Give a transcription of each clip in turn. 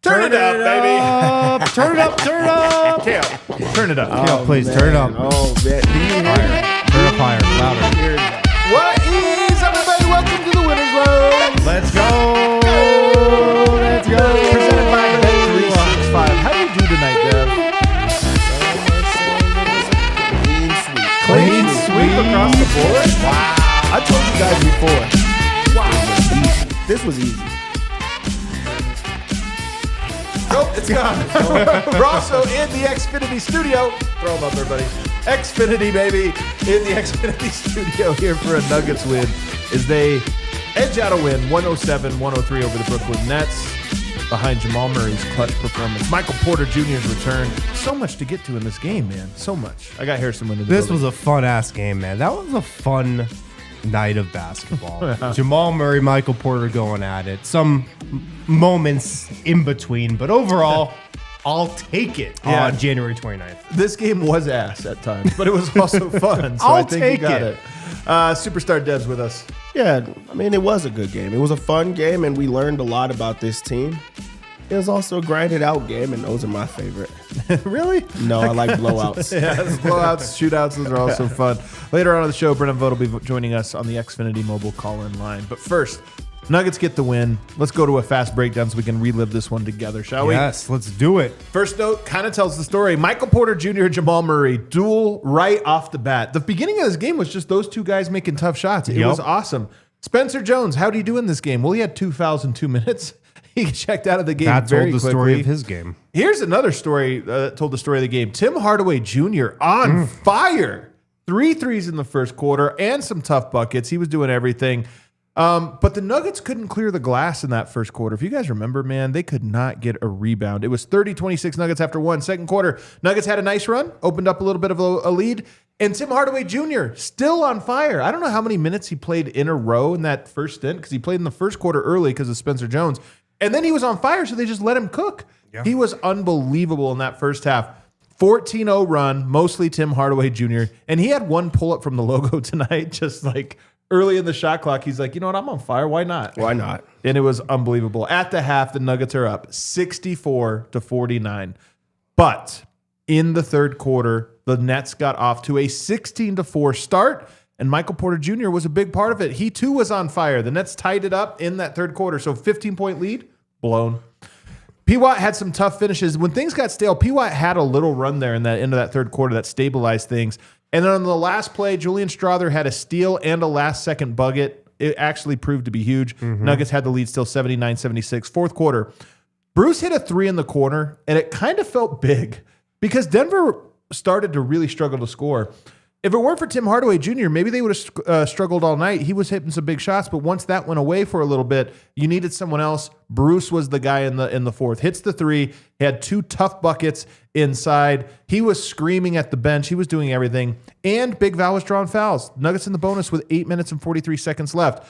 Turn it up, baby. Turn it up. Turn it up. Kale, turn it up. Kale, please, turn it up. Oh, man. Do you hear that? Turn it up higher, louder. What is up, everybody? Welcome to the Winners Row. Let's go. Let's go. Presented by Bet365. How do you do tonight, Dev? Clean sweep across the board? Wow. I told you guys before. Wow. This was easy. Nope, it's gone. We're also in the Xfinity studio. Throw them up, everybody. Xfinity, baby. In the Xfinity studio here for a Nuggets win as they edge out a win 107-103 over the Brooklyn Nets behind Jamal Murray's clutch performance. Michael Porter Jr.'s return. So much to get to in this game, man. So much. I got Harrison Wind in the This building. was a fun-ass game, man. That was a fun night of basketball. Jamal Murray, Michael Porter going at it. Some moments in between, but overall, I'll take it on January 29th. This game was ass at times, but it was also fun. So I'll I think take you got it. Superstar Dev's with us. Yeah, I mean, it was a good game. It was a fun game, and we learned a lot about this team. It was also a grinded out game, and those are my favorite. Really? No, I like blowouts. Yeah, blowouts, shootouts, those are also fun. Later on in the show, Brennan Vogt will be joining us on the Xfinity mobile call-in line. But first, Nuggets get the win. Let's go to a fast breakdown so we can relive this one together, shall we? Yes, let's do it. First note kind of tells the story. Michael Porter Jr., Jamal Murray, duel right off the bat. The beginning of this game was just those two guys making tough shots. It was awesome. Spencer Jones, how did he do in this game? Well, he had 2 fouls in 2 minutes. He checked out of the game very quickly. That told the story of his game. Here's another story that told the story of the game. Tim Hardaway Jr. on fire. 3 threes in the first quarter and some tough buckets. He was doing everything. But the Nuggets couldn't clear the glass in that first quarter. If you guys remember, man, they could not get a rebound. It was 30-26 Nuggets after one. Second quarter, Nuggets had a nice run, opened up a little bit of a lead, and Tim Hardaway Jr. still on fire. I don't know how many minutes he played in a row in that first stint because he played in the first quarter early because of Spencer Jones. And then he was on fire, so they just let him cook. Yeah. He was unbelievable in that first half. 14-0 run, mostly Tim Hardaway Jr. And he had one pull-up from the logo tonight, just like early in the shot clock. He's like, you know what, I'm on fire. Why not? Why not? And it was unbelievable. At the half, the Nuggets are up 64-49. But in the third quarter, the Nets got off to a 16-4 start. And Michael Porter Jr. was a big part of it. He, too, was on fire. The Nets tied it up in that third quarter. So 15-point lead, blown. P. Watt had some tough finishes. When things got stale, P. Watt had a little run there in that end of that third quarter that stabilized things. And then on the last play, Julian Strawther had a steal and a last-second bucket. It actually proved to be huge. Nuggets had the lead still 79-76. Fourth quarter, Bruce hit a 3 in the corner, and it kind of felt big because Denver started to really struggle to score. If it weren't for Tim Hardaway Jr., maybe they would have struggled all night. He was hitting some big shots, but once that went away for a little bit, you needed someone else. Bruce was the guy in the fourth. Hits the 3. He had 2 tough buckets inside. He was screaming at the bench. He was doing everything. And Big Val was drawing fouls. Nuggets in the bonus with 8 minutes and 43 seconds left.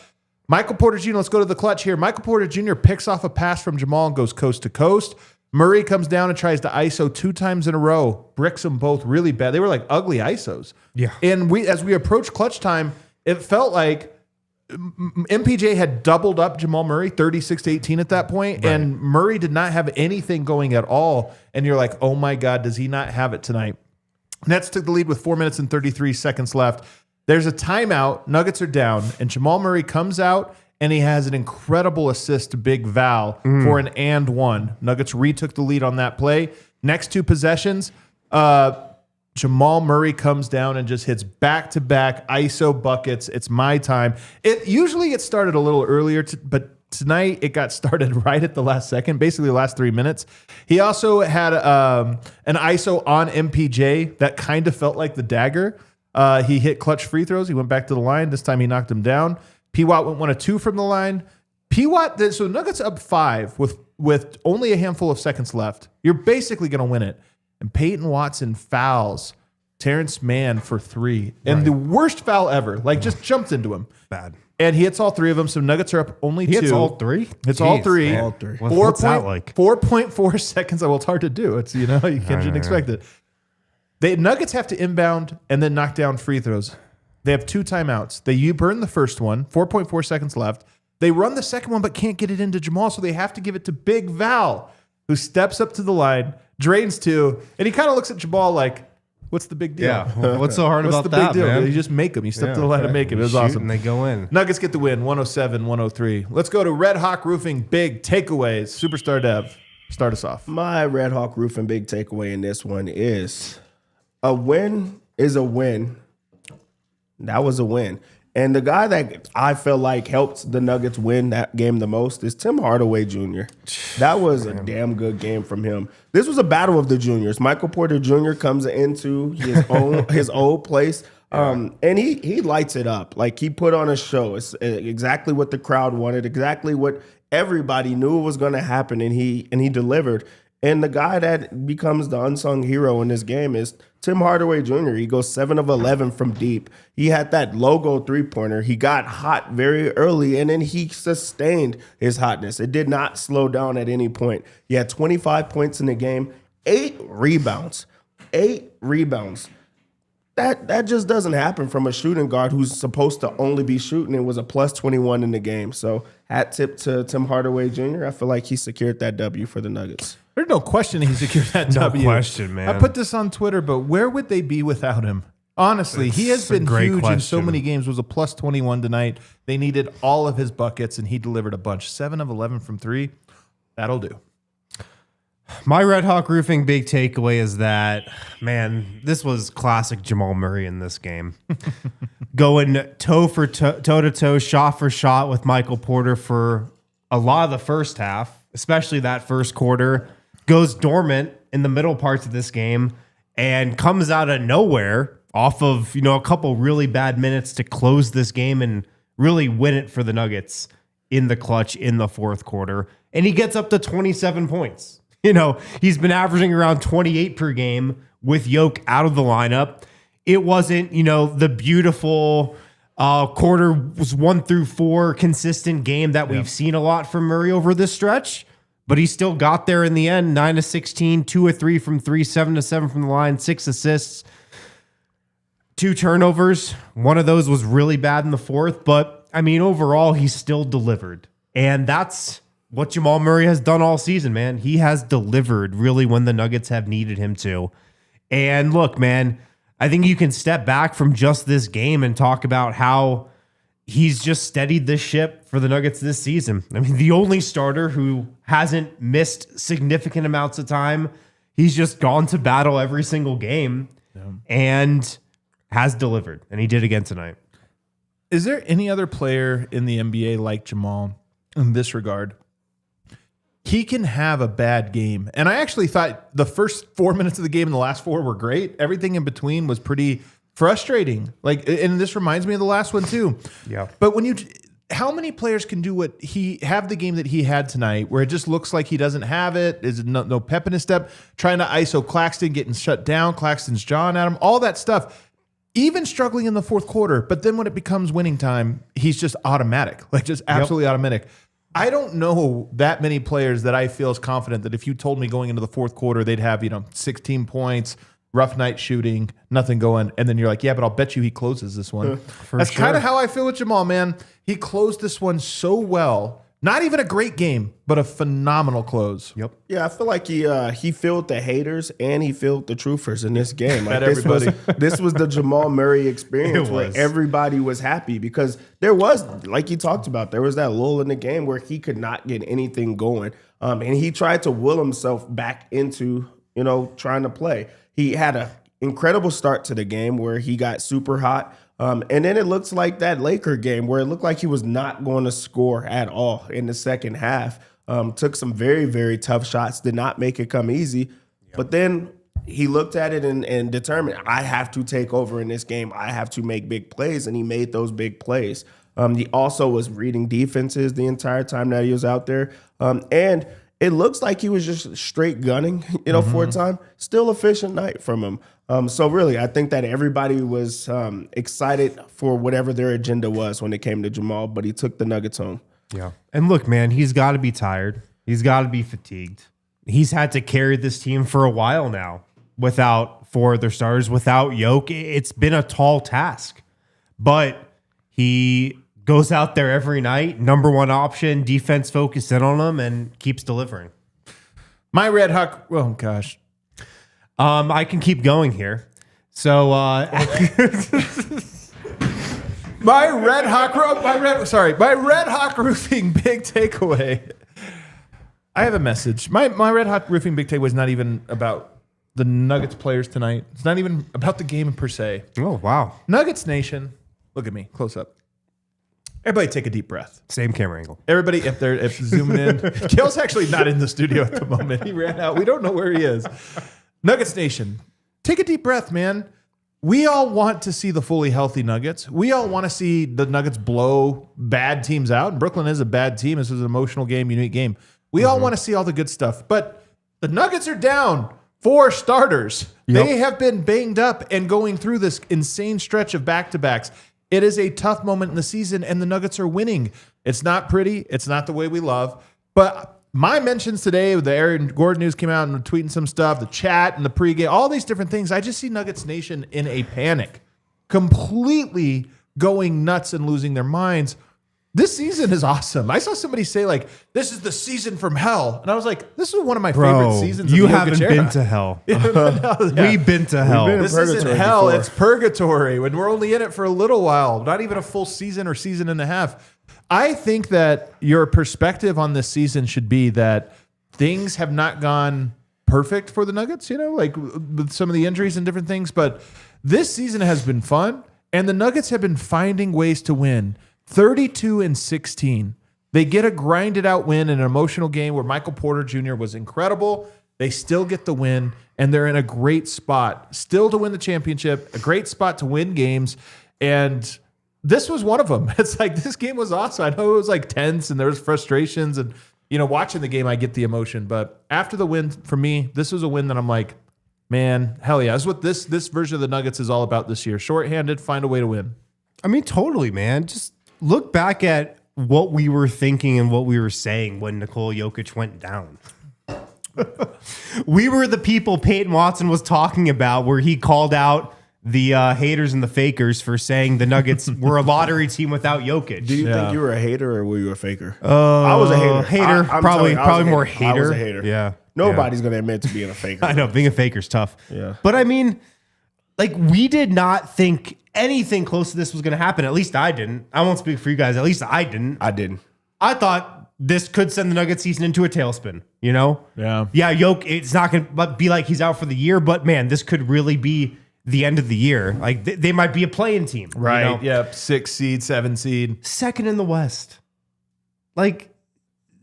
Michael Porter Jr., let's go to the clutch here. Michael Porter Jr. picks off a pass from Jamal and goes coast to coast. Murray comes down and tries to ISO 2 times in a row. Bricks them both really bad. They were like ugly ISOs. Yeah. And as we approached clutch time, it felt like MPJ had doubled up Jamal Murray 36-18 at that point, right. And Murray did not have anything going at all. And you're like, oh my God, does he not have it tonight? Nets took the lead with 4 minutes and 33 seconds left. There's a timeout. Nuggets are down, and Jamal Murray comes out, and he has an incredible assist to Big Val for an and one. Nuggets retook the lead on that play. Next 2 possessions, Jamal Murray comes down and just hits back-to-back ISO buckets. It's my time. It usually gets started a little earlier, but tonight it got started right at the last second, basically the last 3 minutes. He also had an ISO on MPJ that kind of felt like the dagger. He hit clutch free throws. He went back to the line. This time he knocked him down. P. Watt went 1 of 2 from the line. So Nuggets up 5 with only a handful of seconds left. You're basically going to win it. And Peyton Watson fouls Terrence Mann for 3. And the worst foul ever. Like, just jumped into him. Bad. And he hits all 3 of them. So Nuggets are up only 2. Hits all 3? It's all 3. Man. All 3. What's that like? 4.4 seconds. Well, it's hard to do. It's, you shouldn't expect it. The Nuggets have to inbound and then knock down free throws. They have 2 timeouts. They burn the first one, 4.4 seconds left. They run the second one, but can't get it into Jamal, so they have to give it to Big Val, who steps up to the line, drains 2, and he kind of looks at Jamal like, what's the big deal? Yeah. What's so hard What's about the that, big deal? man? You just make them. You step to the line and make them. It was awesome. And they go in. Nuggets get the win, 107-103. Let's go to Red Hawk Roofing big takeaways. Superstar Dev, start us off. My Red Hawk Roofing big takeaway in this one is a win is a win. That was a win. And the guy that I feel like helped the Nuggets win that game the most is Tim Hardaway Jr. That was a damn good game from him. This was a battle of the juniors. Michael Porter Jr. comes into his old place, and he lights it up. Like, he put on a show. It's exactly what the crowd wanted, exactly what everybody knew was going to happen, and he delivered. And the guy that becomes the unsung hero in this game is Tim Hardaway Jr. He goes 7 of 11 from deep. He had that logo 3-pointer. He got hot very early, and then he sustained his hotness. It did not slow down at any point. He had 25 points in the game, 8 rebounds. 8 rebounds. That just doesn't happen from a shooting guard who's supposed to only be shooting. It was a plus 21 in the game. So hat tip to Tim Hardaway Jr. I feel like he secured that W for the Nuggets. There's no question he secured that W. No question, man. I put this on Twitter, but where would they be without him? Honestly, he has been huge in so many games. Was a plus 21 tonight. They needed all of his buckets, and he delivered a bunch. 7 of 11 from 3. That'll do. My Red Hawk Roofing big takeaway is that, man, this was classic Jamal Murray in this game. Going toe to toe, shot for shot with Michael Porter for a lot of the first half, especially that first quarter. Goes dormant in the middle parts of this game and comes out of nowhere off of, a couple really bad minutes to close this game and really win it for the Nuggets in the clutch in the fourth quarter. And he gets up to 27 points. He's been averaging around 28 per game with Yoke out of the lineup. It wasn't, the beautiful quarter was 1 through 4 consistent game that we've seen a lot from Murray over this stretch. But he still got there in the end, 9 of 16, 2 of 3 from 3, 7 of 7 from the line, 6 assists, 2 turnovers. One of those was really bad in the fourth. But, overall, he still delivered. And that's what Jamal Murray has done all season, man. He has delivered really when the Nuggets have needed him to. And look, man, I think you can step back from just this game and talk about how he's just steadied this ship for the Nuggets this season. The only starter who hasn't missed significant amounts of time. He's just gone to battle every single game and has delivered. And he did again tonight. Is there any other player in the NBA like Jamal in this regard? He can have a bad game. And I actually thought the first 4 minutes of the game and the last 4 were great. Everything in between was pretty frustrating. And this reminds me of the last one too. Yeah. But how many players can do what he have the game that he had tonight, where it just looks like he doesn't have it? Is no pep in his step? Trying to ISO Claxton, getting shut down. Claxton's jawing at him. All that stuff. Even struggling in the fourth quarter. But then when it becomes winning time, he's just automatic. Just absolutely automatic. I don't know that many players that I feel is confident that if you told me going into the fourth quarter, they'd have, 16 points, rough night shooting, nothing going. And then you're like, yeah, but I'll bet you he closes this one. That's kind of how I feel with Jamal, man. He closed this one so well. Not even a great game, but a phenomenal close. Yep. Yeah, I feel like he filled the haters and he filled the truthers in this game. This was the Jamal Murray experience where everybody was happy because there was, like you talked about, there was that lull in the game where he could not get anything going. And he tried to will himself back into, trying to play. He had an incredible start to the game where he got super hot. And then it looks like that Laker game where it looked like he was not going to score at all in the second half. Took some very, very tough shots, did not make it come easy. Yep. But then he looked at it and determined, I have to take over in this game. I have to make big plays, and he made those big plays. He also was reading defenses the entire time that he was out there. And it looks like he was just straight gunning, for a time. Still efficient night from him. So really, I think that everybody was excited for whatever their agenda was when it came to Jamal, but he took the Nuggets home. Yeah. And look, man, he's got to be tired. He's got to be fatigued. He's had to carry this team for a while now without 4 other starters, without Yoke. It's been a tall task. But he goes out there every night, number one option, defense focused in on him, and keeps delivering. My Red Hawk, oh gosh. I can keep going here. So my Red Hawk Roofing big takeaway. I have a message. My Red Hawk Roofing big takeaway is not even about the Nuggets players tonight. It's not even about the game per se. Oh, wow. Nuggets Nation, look at me, close up. Everybody take a deep breath. Same camera angle. Everybody, if zooming in. Kale's actually not in the studio at the moment. He ran out. We don't know where he is. Nuggets Nation, take a deep breath, man. We all want to see the fully healthy Nuggets. We all want to see the Nuggets blow bad teams out. And Brooklyn is a bad team. This is an emotional game, unique game. We all want to see all the good stuff. But the Nuggets are down 4 starters. Yep. They have been banged up and going through this insane stretch of back-to-backs. It is a tough moment in the season, and the Nuggets are winning. It's not pretty. It's not the way we love. But my mentions today, the Aaron Gordon news came out and tweeting some stuff, the chat and the pregame, all these different things. I just see Nuggets Nation in a panic, completely going nuts and losing their minds. This season is awesome. I saw somebody say, like, this is the season from hell. And I was like, this is one of my favorite seasons of you the haven't Jokic been era. to hell. Yeah. We've been to hell. been in This isn't purgatory hell, before. it's purgatory when we're only in it for a little while, not even a full season or season and a half. I think that your perspective on this season should be that things have not gone perfect for the Nuggets, like with some of the injuries and different things, but this season has been fun, and the Nuggets have been finding ways to win. 32-16. They get a grinded out win in an emotional game where Michael Porter Jr. was incredible. They still get the win, and they're in a great spot still to win the championship, a great spot to win games. And this was one of them. It's like, this game was awesome. I know it was like tense and there was frustrations, and watching the game, I get the emotion. But after the win, for me, this was a win that I'm like, man, hell yeah. That's what this version of the Nuggets is all about this year. Shorthanded, find a way to win. I mean, totally, man. Just look back at what we were thinking and what we were saying when Nikola Jokic went down. We were the people Peyton Watson was talking about, where he called out the haters and the fakers for saying the Nuggets were a lottery team without Jokic. Do you think you were a hater or were you a faker? I was a hater. Hater, I'm probably telling you, I was a more hater. I was hater. a hater. Yeah. Nobody's going to admit to being a faker. I know, being a faker's tough. Yeah. But I mean, like, we did not think anything close to this was going to happen. At least I didn't. I won't speak for you guys. At least I didn't. I didn't. I thought this could send the Nuggets season into a tailspin, Yeah. Yeah, it's not going to be like he's out for the year, but man, this could really be the end of the year. Like, they might be a play-in team. Right. Yep. 6 seed, 7 seed. Second in the West. Like,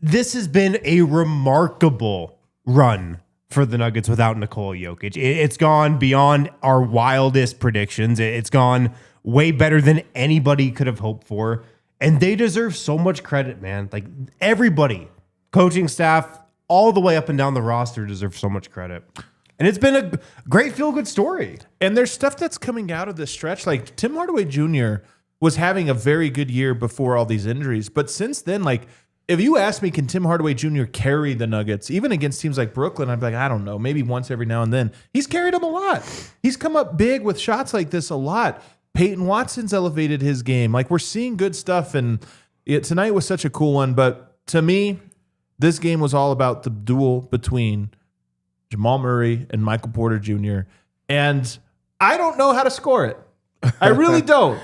this has been a remarkable run for the Nuggets without Nikola Jokic. It's gone beyond our wildest predictions. It's gone way better than anybody could have hoped for. And they deserve so much credit, man. Like, everybody, coaching staff, all the way up and down the roster deserves so much credit. And it's been a great feel-good story. And there's stuff that's coming out of this stretch. Like, Tim Hardaway Jr. was having a very good year before all these injuries. But since then, like, if you ask me, can Tim Hardaway Jr. carry the Nuggets, even against teams like Brooklyn, I'd be like, I don't know, maybe once every now and then. He's carried them a lot. He's come up big with shots like this a lot. Peyton Watson's elevated his game. Like, we're seeing good stuff, and tonight was such a cool one. But to me, this game was all about the duel between Jamal Murray and Michael Porter Jr. And I don't know how to score it. I really don't.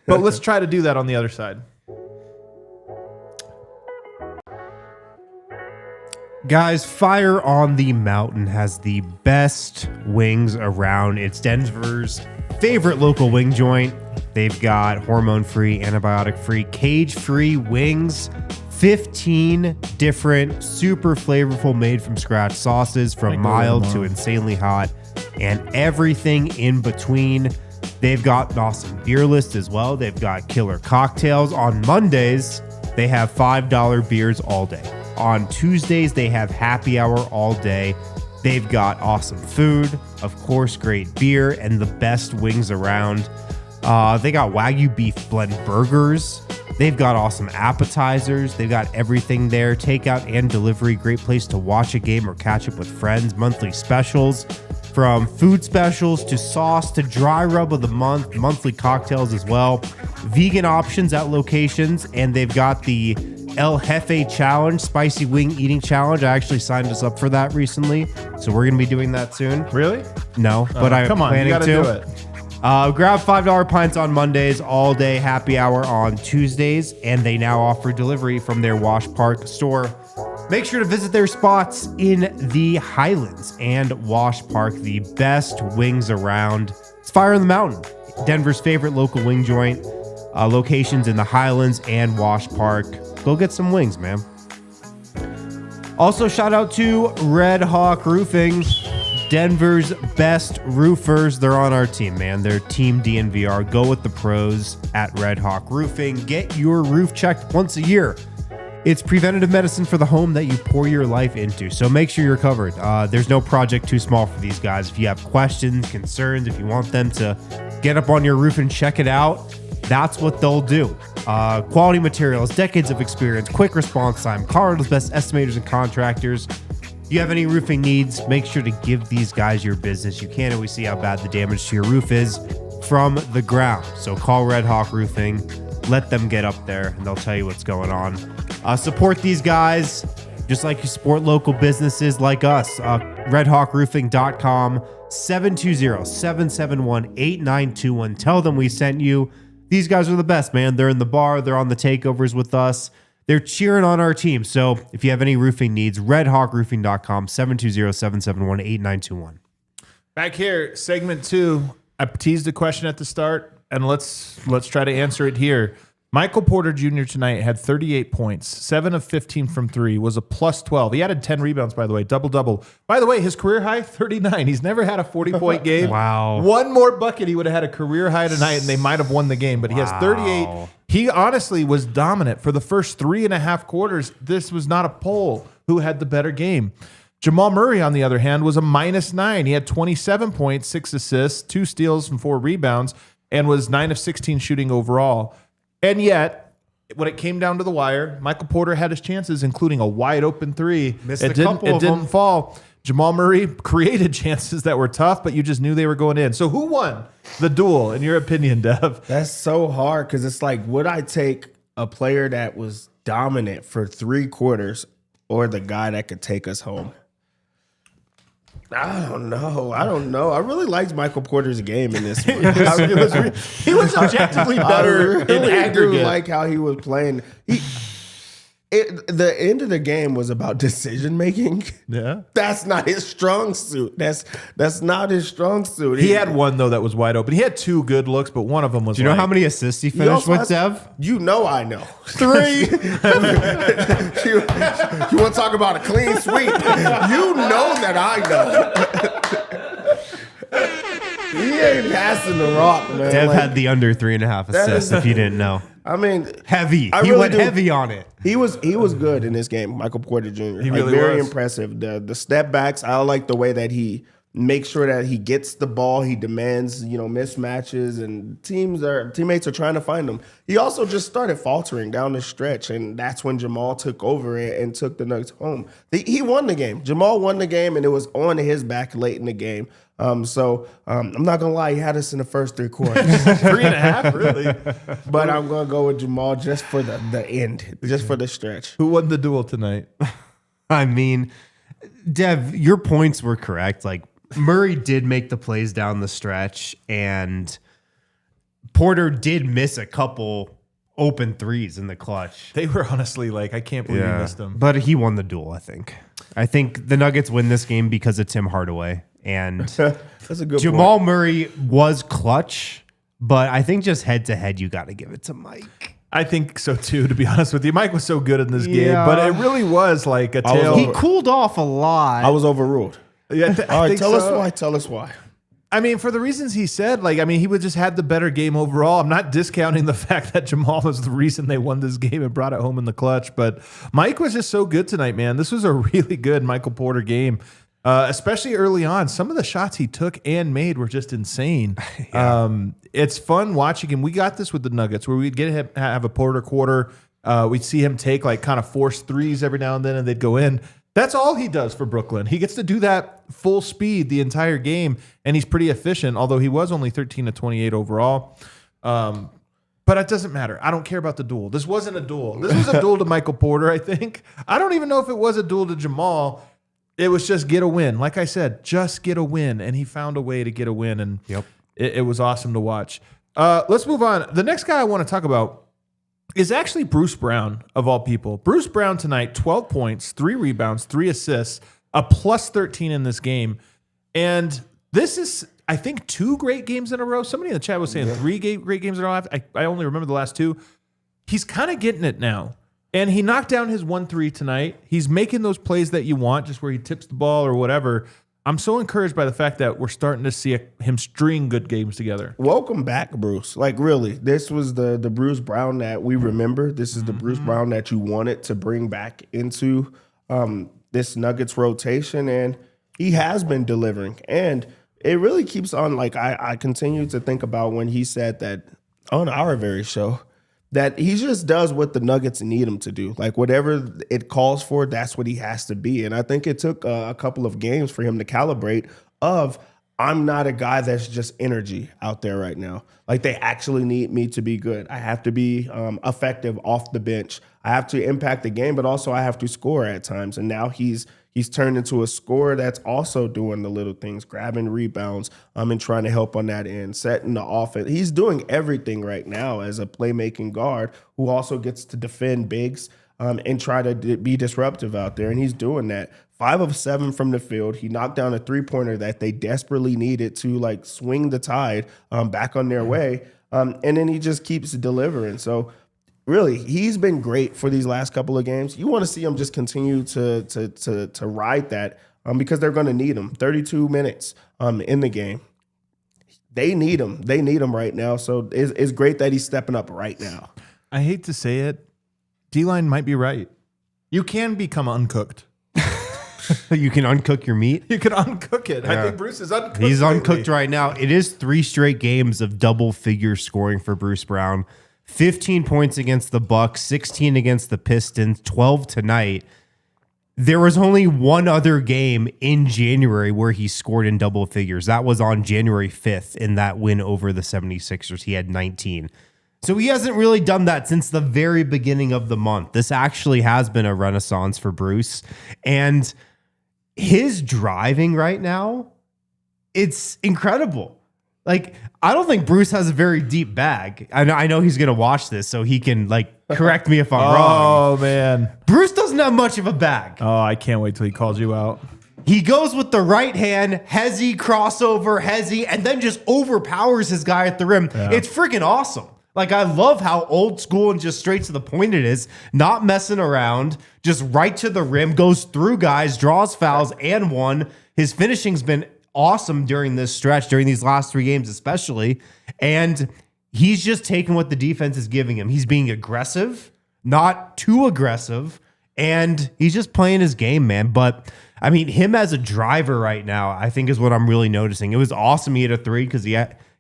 But let's try to do that on the other side. Guys, Fire on the Mountain has the best wings around. It's Denver's favorite local wing joint. They've got hormone-free, antibiotic-free, cage-free wings. 15 different, super flavorful, made-from-scratch sauces, from mild to insanely hot, and everything in between. They've got an awesome beer list as well. They've got killer cocktails. On Mondays, they have $5 beers all day. On Tuesdays, they have happy hour all day. They've got awesome food, of course, great beer, and the best wings around. They got Wagyu beef blend burgers. They've got awesome appetizers. They've got everything there. Takeout and delivery. Great place to watch a game or catch up with friends. Monthly specials. From food specials to sauce to dry rub of the month, monthly cocktails as well. Vegan options at locations, and they've got the El Jefe Challenge, spicy wing eating challenge. I actually signed us up for that recently, so we're gonna be doing that soon. Really? No, but I'm come on, you planning gotta to. do it. Grab $5 pints on Mondays, all day happy hour on Tuesdays, and they now offer delivery from their Wash Park store. Make sure to visit their spots in the Highlands and Wash Park, the best wings around. It's Fire in the Mountain, Denver's favorite local wing joint. Locations in the Highlands and Wash Park. Go get some wings, man. Also, shout out to Red Hawk Roofing, Denver's best roofers. They're on our team, man. They're Team DNVR. Go with the pros at Red Hawk Roofing. Get your roof checked once a year. It's preventative medicine for the home that you pour your life into, so make sure you're covered. There's no project too small for these guys. If you have questions, concerns, if you want them to get up on your roof and check it out, that's what they'll do. Quality materials, decades of experience, quick response time, Colorado's best estimators and contractors. If you have any roofing needs, make sure to give these guys your business. You can't always see how bad the damage to your roof is from the ground. So call Red Hawk Roofing. Let them get up there, and they'll tell you what's going on. Support these guys, just like you support local businesses like us. RedHawkRoofing.com, 720-771-8921. Tell them we sent you. These guys are the best, man. They're in the bar. They're on the takeovers with us. They're cheering on our team. So if you have any roofing needs, RedHawkRoofing.com, 720-771-8921. Back here, segment 2. I teased a question at the start, and let's try to answer it here. Michael Porter Jr. tonight had 38 points, 7 of 15 from 3, was a plus 12. He added 10 rebounds, by the way, double-double. By the way, his career high, 39. He's never had a 40-point game. Wow. One more bucket, he would have had a career high tonight, and they might have won the game. But he has 38. He honestly was dominant. For the first 3.5 quarters, this was not a poll who had the better game. Jamal Murray, on the other hand, was a -9. He had 27 points, 6 assists, 2 steals, and 4 rebounds, and was 9 of 16 shooting overall. And yet, when it came down to the wire, Michael Porter had his chances, including a wide open 3. It didn't fall. Jamal Murray created chances that were tough, but you just knew they were going in. So who won the duel, in your opinion, Dev? That's so hard because it's like, would I take a player that was dominant for 3 quarters or the guy that could take us home? I don't know. I really liked Michael Porter's game in this one. He was objectively better in aggregate. I like how he was playing. The end of the game was about decision making. Yeah, that's not his strong suit. That's not his strong suit. He had one though that was wide open. He had 2 good looks, but one of them was. Do you know how many assists he finished with, Dev? You know, I know 3. You want to talk about a clean sweep? You know that I know. He ain't passing the rock, man. Dev had the under 3.5 assists. If you didn't know. I mean, heavy. He really went heavy on it. He was good in this game, Michael Porter Jr. He really very was. impressive. The step backs, I like the way that he makes sure that he gets the ball. He demands, mismatches, and teammates are trying to find him. He also just started faltering down the stretch, and that's when Jamal took over and took the Nuggets home. He won the game. Jamal won the game, and it was on his back late in the game. So I'm not gonna lie, he had us in the first 3 quarters. 3.5, really. But I'm gonna go with Jamal just for the end, just for the stretch. Who won the duel tonight? I mean, Dev, your points were correct. Like, Murray did make the plays down the stretch, and Porter did miss a couple open 3s in the clutch. They were honestly like, I can't believe he missed them. But he won the duel, I think. I think the Nuggets win this game because of Tim Hardaway. And That's a good Jamal point. Murray was clutch, but I think just head-to-head, you got to give it to Mike. I think so too, to be honest with you. Mike was so good in this game, but it really was like a tale. He cooled off a lot. I was overruled. Yeah, All right, tell us why. Tell us why. I mean, for the reasons he said, he would just had the better game overall. I'm not discounting the fact that Jamal was the reason they won this game and brought it home in the clutch, but Mike was just so good tonight, man. This was a really good Michael Porter game, especially early on. Some of the shots he took and made were just insane. Yeah. It's fun watching him. We got this with the Nuggets where we'd have a Porter quarter. We'd see him take kind of forced threes every now and then, and they'd go in. That's all he does for Brooklyn. He gets to do that full speed the entire game, and he's pretty efficient, although he was only 13 of 28 overall. But it doesn't matter. I don't care about the duel. This wasn't a duel. This was a duel to Michael Porter, I think. I don't even know if it was a duel to Jamal. It was just get a win. Like I said, just get a win, and he found a way to get a win, and it was awesome to watch. Let's move on. The next guy I want to talk about is actually Bruce Brown, of all people. Bruce Brown tonight, 12 points, 3 rebounds, 3 assists, a plus 13 in this game. And this is, I think, 2 great games in a row. Somebody in the chat was saying 3 great games in a row. I only remember the last 2. He's kind of getting it now. And he knocked down his 1-3 tonight. He's making those plays that you want, just where he tips the ball or whatever. I'm so encouraged by the fact that we're starting to see him string good games together. Welcome back, Bruce. Really, this was the Bruce Brown that we remember. This is the Bruce Brown that you wanted to bring back into this Nuggets rotation, and he has been delivering. And it really keeps on, I continue to think about when he said that on our very show, that he just does what the Nuggets need him to do. Whatever it calls for, that's what he has to be. And I think it took a couple of games for him to calibrate of, I'm not a guy that's just energy out there right now. They actually need me to be good. I have to be effective off the bench. I have to impact the game, but also I have to score at times. And now he's turned into a scorer that's also doing the little things, grabbing rebounds, and trying to help on that end, setting the offense. He's doing everything right now as a playmaking guard who also gets to defend bigs and try to be disruptive out there. And he's doing that. 5 of 7 from the field. He knocked down a 3-pointer that they desperately needed to swing the tide back on their way. And then he just keeps delivering. So really, he's been great for these last couple of games. You want to see him just continue to ride that because they're going to need him. 32 minutes in the game. They need him. They need him right now. So it's great that he's stepping up right now. I hate to say it. D-line might be right. You can become uncooked. You can uncook your meat? You can uncook it. Yeah. I think Bruce is uncooked. He's uncooked right now. It is 3 straight games of double-figure scoring for Bruce Brown. 15 points against the Bucks, 16 against the Pistons, 12 tonight. There was only one other game in January where he scored in double figures. That was on January 5th in that win over the 76ers. He had 19. So he hasn't really done that since the very beginning of the month. This actually has been a renaissance for Bruce. And his driving right now, it's incredible. I don't think Bruce has a very deep bag. I know he's going to watch this, so he can correct me if I'm wrong. Oh, man. Bruce doesn't have much of a bag. Oh, I can't wait till he calls you out. He goes with the right hand, hezzy, crossover, hezzy, and then just overpowers his guy at the rim. Yeah. It's freaking awesome. I love how old school and just straight to the point it is. Not messing around, just right to the rim, goes through guys, draws fouls, and won. His finishing's been awesome during this stretch, during these last 3 games especially. And he's just taking what the defense is giving him. He's being aggressive, not too aggressive, and he's just playing his game, man. But, I mean, him as a driver right now, I think is what I'm really noticing. It was awesome he hit a 3 because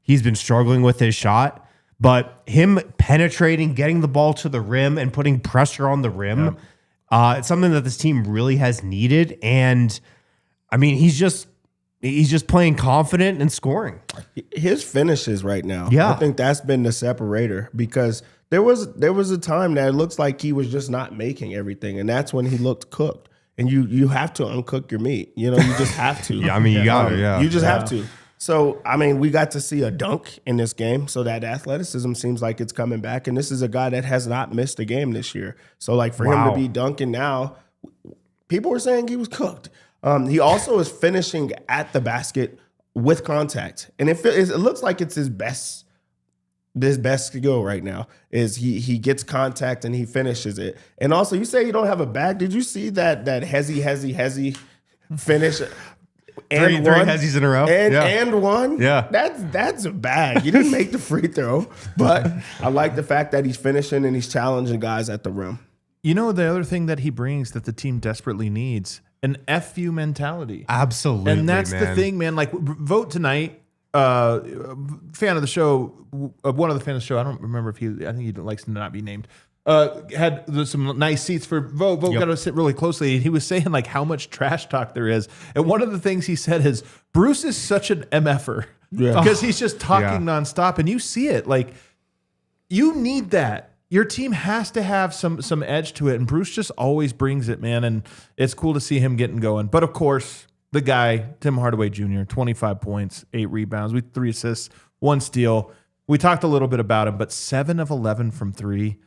he's been struggling with his shot. But him penetrating, getting the ball to the rim, and putting pressure on the rim, it's something that this team really has needed. And, I mean, he's just playing confident and scoring. His finishes right now, yeah. I think that's been the separator because there was a time that it looks like he was just not making everything, and that's when he looked cooked. And you have to uncook your meat. You just have to. Yeah, I mean, you got it. Yeah, you just have to. So, I mean, we got to see a dunk in this game. So that athleticism seems like it's coming back. And this is a guy that has not missed a game this year. So, for him to be dunking now, people were saying he was cooked. He also is finishing at the basket with contact. And it looks like it's his best skill right now is he gets contact and he finishes it. And also, you say you don't have a bag. Did you see that hezzy finish? Three hezzies in a row. And one. Yeah. That's a bag. You didn't make the free throw, but I like the fact that he's finishing and he's challenging guys at the rim. You know, the other thing that he brings that the team desperately needs, an FU mentality. Absolutely, and that's the thing, man. Like, Vogt tonight, fan of the show, one of the fans of the show, I don't remember if I think he likes to not be named, had some nice seats for Vogt. Vogt got to sit really closely. And he was saying, like, how much trash talk there is. And one of the things he said is, Bruce is such an MFer. Yeah. Because he's just talking nonstop. And you see it. Like, you need that. Your team has to have some edge to it, and Bruce just always brings it, man, and it's cool to see him getting going. But, of course, the guy, Tim Hardaway Jr., 25 points, 8 rebounds, 3 assists, 1 steal. We talked a little bit about him, but 7 of 11 from 3.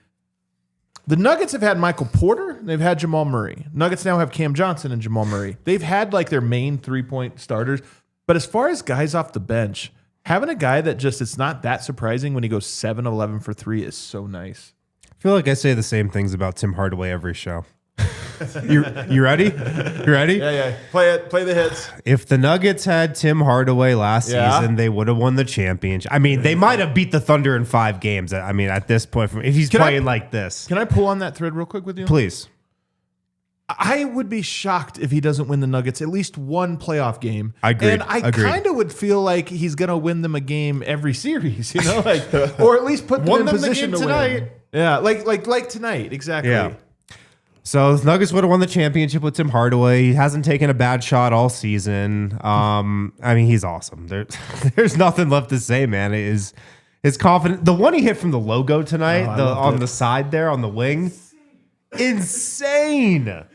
The Nuggets have had Michael Porter. They've had Jamal Murray. Nuggets now have Cam Johnson and Jamal Murray. They've had, like, their main 3-point starters. But as far as guys off the bench, having a guy that just, it's not that surprising when he goes 7 of 11 for 3 is so nice. I feel like I say the same things about Tim Hardaway every show. You ready? You ready? Yeah. Play the hits. If the Nuggets had Tim Hardaway last season, they would have won the championship. I mean, they might have beat the Thunder in 5 games. I mean, at this point, if he's playing like this. Can I pull on that thread real quick with you? Please. I would be shocked if he doesn't win the Nuggets at least one playoff game. Agreed. And I kind of would feel like he's going to win them a game every series, you know, like, or at least put them in position to tonight. Win. Yeah, like tonight, exactly. Yeah. So the Nuggets would have won the championship with Tim Hardaway. He hasn't taken a bad shot all season. I mean, he's awesome. There's nothing left to say, man. It's confident. The one he hit from the logo tonight, on the side there on the wing, insane.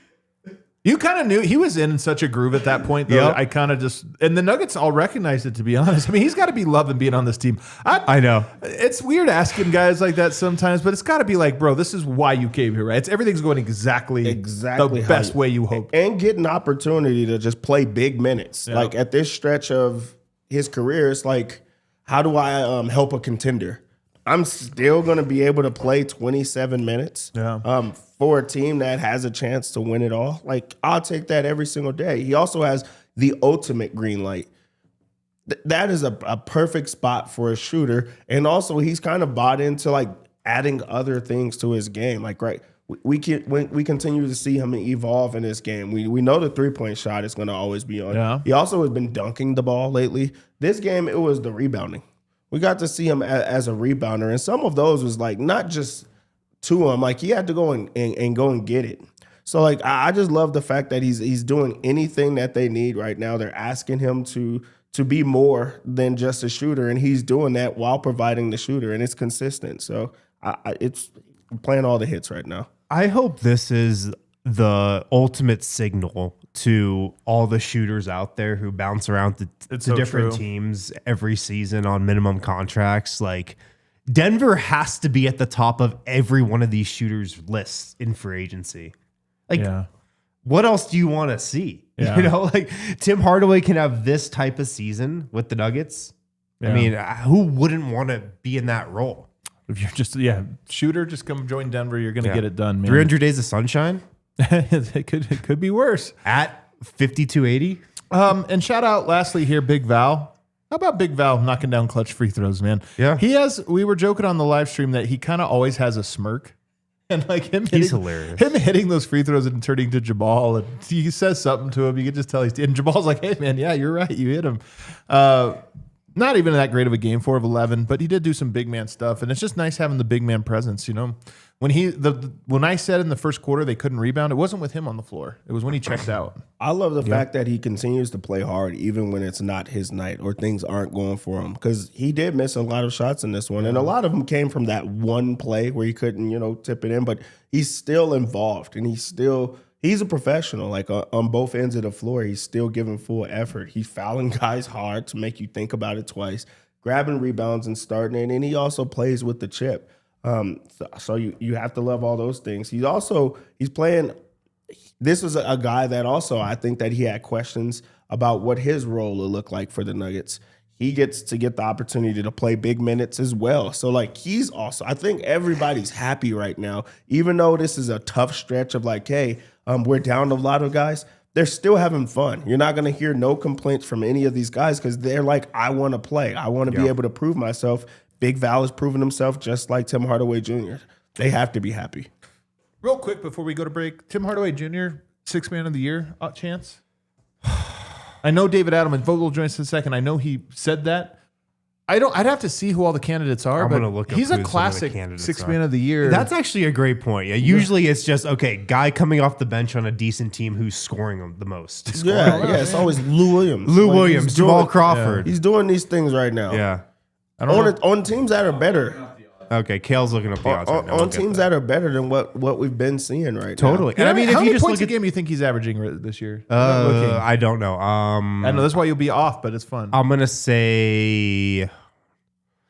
You kind of knew he was in such a groove at that point, though. Yep. I kind of just, and the Nuggets all recognized it, to be honest. I mean, he's got to be loving being on this team. I know. It's weird asking guys like that sometimes, but it's got to be like, bro, this is why you came here, right? Everything's going exactly the best way you hope. And get an opportunity to just play big minutes. Yep. Like at this stretch of his career, it's like, how do I help a contender? I'm still going to be able to play 27 minutes for a team that has a chance to win it all. Like, I'll take that every single day. He also has the ultimate green light. That is a perfect spot for a shooter. And also, he's kind of bought into, like, adding other things to his game. Like, right, we continue to see him evolve in this game. We know the three-point shot is going to always be on. Yeah. He also has been dunking the ball lately. This game, it was the rebounding. We got to see him as a rebounder, and some of those was like not just to him, like he had to go and go and get it. So like I just love the fact that he's doing anything that they need right now. They're asking him to be more than just a shooter, and he's doing that while providing the shooter, and it's consistent. So it's playing all the hits right now. I hope this is the ultimate signal to all the shooters out there who bounce around to different teams every season on minimum contracts. Like, Denver has to be at the top of every one of these shooters' lists in free agency. Like, what else do you want to see? Yeah. You know, like Tim Hardaway can have this type of season with the Nuggets. Yeah. I mean, who wouldn't want to be in that role? If you're just shooter, just come join Denver. You're going to get it done, man. 300 days of sunshine. It could be worse. At 5280. And shout out lastly here, Big Val. How about Big Val knocking down clutch free throws, man? Yeah. We were joking on the live stream that he kind of always has a smirk. And like he's hilarious. Him hitting those free throws and turning to Jamal, and he says something to him. You can just tell and Jamal's like, "Hey man, yeah, you're right. You hit him." Not even that great of a game, 4 of 11, but he did do some big man stuff, and it's just nice having the big man presence. You know, when I said in the first quarter they couldn't rebound, it wasn't with him on the floor. It was when he checked out. I love the fact that he continues to play hard even when it's not his night or things aren't going for him, because he did miss a lot of shots in this one, and a lot of them came from that one play where he couldn't, tip it in. But he's still involved, and he's a professional. Like on both ends of the floor, he's still giving full effort. He's fouling guys hard to make you think about it twice, grabbing rebounds and starting it, and he also plays with the chip. So you have to love all those things. He's playing. This was a guy that also I think that he had questions about what his role will look like for the Nuggets. He gets to get the opportunity to play big minutes as well. So like he's also. I think everybody's happy right now, even though this is a tough stretch of like, hey, we're down a lot of guys. they're still having fun. You're not going to hear no complaints from any of these guys because they're like, I want to play. I want to be able to prove myself. Big Val is proving himself just like Tim Hardaway Jr. They have to be happy. Real quick before we go to break, Tim Hardaway Jr., 6th man of the year chance? I know David Adelman, Vogel joins us in a second. I know he said that. I'd have to see who all the candidates are, I'm but gonna look up he's who a some of the classic candidates 6th are. man of the year. That's actually a great point. Yeah, usually it's just guy coming off the bench on a decent team who's scoring the most. Yeah, it's always Lou Williams. Lou Like, Williams, he's doing- Jamal Crawford. He's doing these things right now. Yeah. I don't know. On teams that are better. Okay, Kale's looking up the odds right now. On We'll get teams that are better than what we've been seeing right Totally. now. And I mean, if how you many just points look a game you think he's averaging this year? I don't know. I know that's why you'll be off, but it's fun. I'm gonna say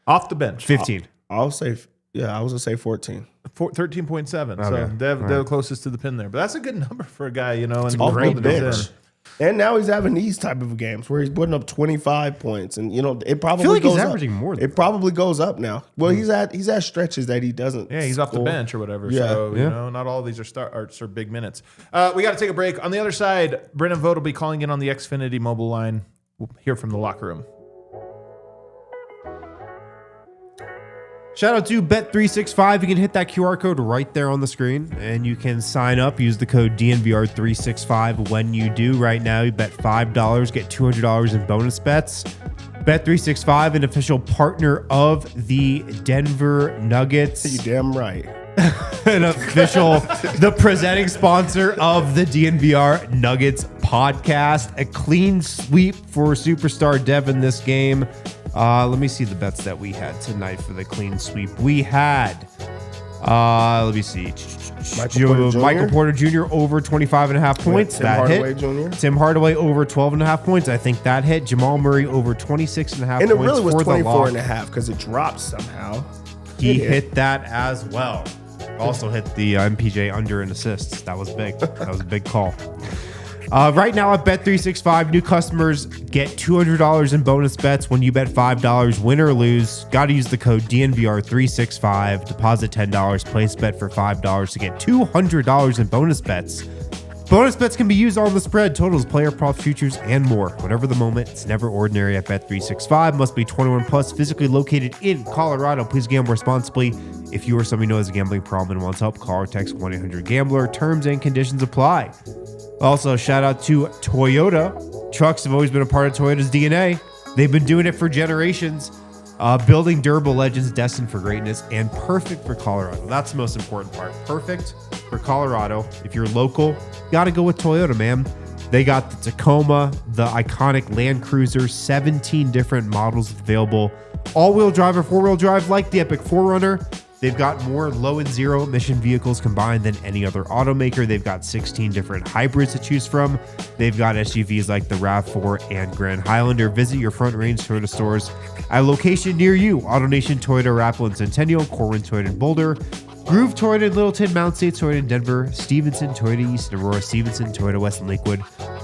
Off the bench. 15. I'll say, I was going to say 14. 13.7. So Okay. they're closest to the pin there. But that's a good number for a guy, and Off great the number. bench. And now he's having these type of games where he's putting up 25 points, and it probably I feel like goes he's up. averaging more than It probably goes up now. Well, he's at stretches that he doesn't. Yeah, he's off the score. bench or whatever. Yeah. So, not all of these are starts or big minutes. We got to take a break. On the other side, Brennan Vogt will be calling in on the Xfinity mobile line. We'll hear from the locker room. Shout out to Bet365. You can hit that QR code right there on the screen and you can sign up. Use the code DNVR365 when you do. Right now, you bet $5, get $200 in bonus bets. Bet365, an official partner of the Denver Nuggets. You damn right. The presenting sponsor of the DNVR Nuggets podcast. A clean sweep for superstar Dev in this game. Let me see the bets that we had tonight for the clean sweep. We had, let me see, Michael Porter Jr. over 25.5 points. Tim That Hardaway hit. Jr. Tim Hardaway over 12.5 points. I think that hit. Jamal Murray over 26.5 And it points really was for the 24 lock. and a half because it dropped somehow. He hit that as well. Also hit the MPJ under in assists. That was big. That was a big call. Right now at Bet365, new customers get $200 in bonus bets when you bet $5, win or lose. Got to use the code DNVR365. Deposit $10, place bet for $5 to get $200 in bonus bets. Bonus bets can be used on the spread, totals, player props, futures, and more. Whatever the moment, it's never ordinary at Bet365. Must be 21 plus, physically located in Colorado. Please gamble responsibly. If you or somebody knows a gambling problem and wants help, call or text 1-800-GAMBLER. Terms and conditions apply. Also, shout out to Toyota. Trucks have always been a part of Toyota's DNA. They've been doing it for generations. Building durable legends destined for greatness and perfect for Colorado. That's the most important part. Perfect for Colorado. If you're local, you got to go with Toyota, man. They got the Tacoma, the iconic Land Cruiser, 17 different models available. All-wheel drive or four-wheel drive like the Epic 4Runner. They've got more low and zero emission vehicles combined than any other automaker. They've got 16 different hybrids to choose from. They've got SUVs like the RAV4 and Grand Highlander. Visit your Front Range Toyota stores at a location near you. AutoNation Toyota, Rapple and Centennial, Corwin Toyota in Boulder, Groove Toyota in Littleton, Mount State Toyota in Denver, Stevenson Toyota East in Aurora, Stevenson Toyota West in Lakewood.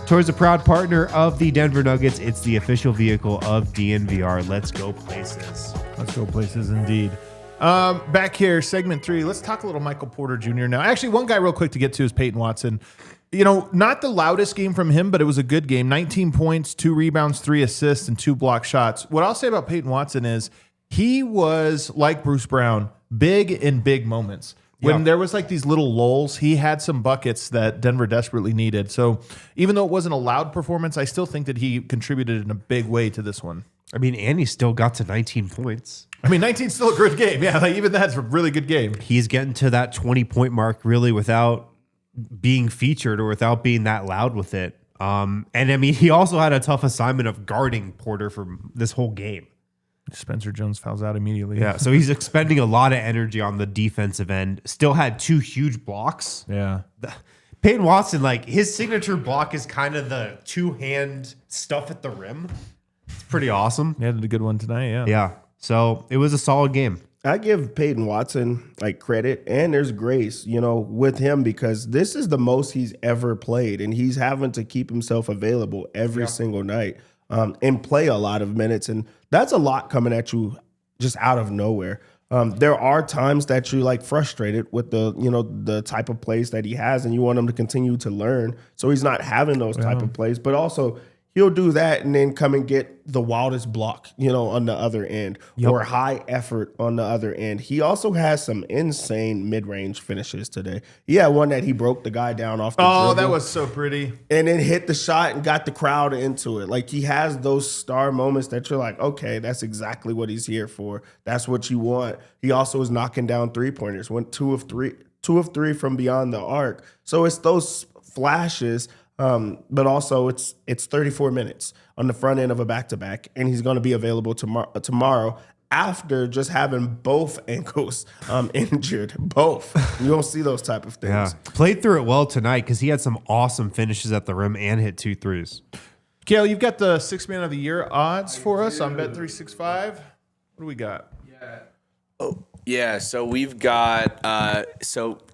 Toyota's a proud partner of the Denver Nuggets. It's the official vehicle of DNVR. Let's go places. Let's go places indeed. Back here, segment 3. Let's talk a little Michael Porter Jr. now. Actually, one guy real quick to get to is Peyton Watson. Not the loudest game from him, but it was a good game. 19 points, 2 rebounds, 3 assists, and 2 block shots. What I'll say about Peyton Watson is he was, like Bruce Brown, big in big moments. When there was like these little lulls, he had some buckets that Denver desperately needed. So even though it wasn't a loud performance, I still think that he contributed in a big way to this one. I mean, and he still got to 19 points. 19 is still a good game. Yeah, even that's a really good game. He's getting to that 20-point mark really without being featured or without being that loud with it. And I mean, he also had a tough assignment of guarding Porter for this whole game. Spencer Jones fouls out immediately. Yeah, so he's expending a lot of energy on the defensive end. Still had 2 huge blocks. Yeah. Peyton Watson, like his signature block is kind of the 2-hand stuff at the rim. It's pretty awesome. He had a good one tonight, yeah. Yeah. So it was a solid game. I give Peyton Watson credit, and there's grace, with him because this is the most he's ever played, and he's having to keep himself available every single night and play a lot of minutes, and that's a lot coming at you just out of nowhere. There are times that you like frustrated with the type of plays that he has, and you want him to continue to learn. So he's not having those type of plays, but also he'll do that and then come and get the wildest block, on the other end or high effort on the other end. He also has some insane mid-range finishes today. He had one that he broke the guy down off the dribble, that was so pretty. and then hit the shot and got the crowd into it. Like, he has those star moments that you're like, okay, that's exactly what he's here for. That's what you want. He also is knocking down three-pointers, went 2 of 3 from beyond the arc. So it's those flashes. But also it's 34 minutes on the front end of a back-to-back, and he's going to be available tomorrow after just having both ankles injured. Both. You don't see those type of things. Yeah. Played through it well tonight because he had some awesome finishes at the rim and hit 2 threes. Kale, you've got the 6 Man of the Year odds for us on Bet365. What do we got? Yeah, so we've got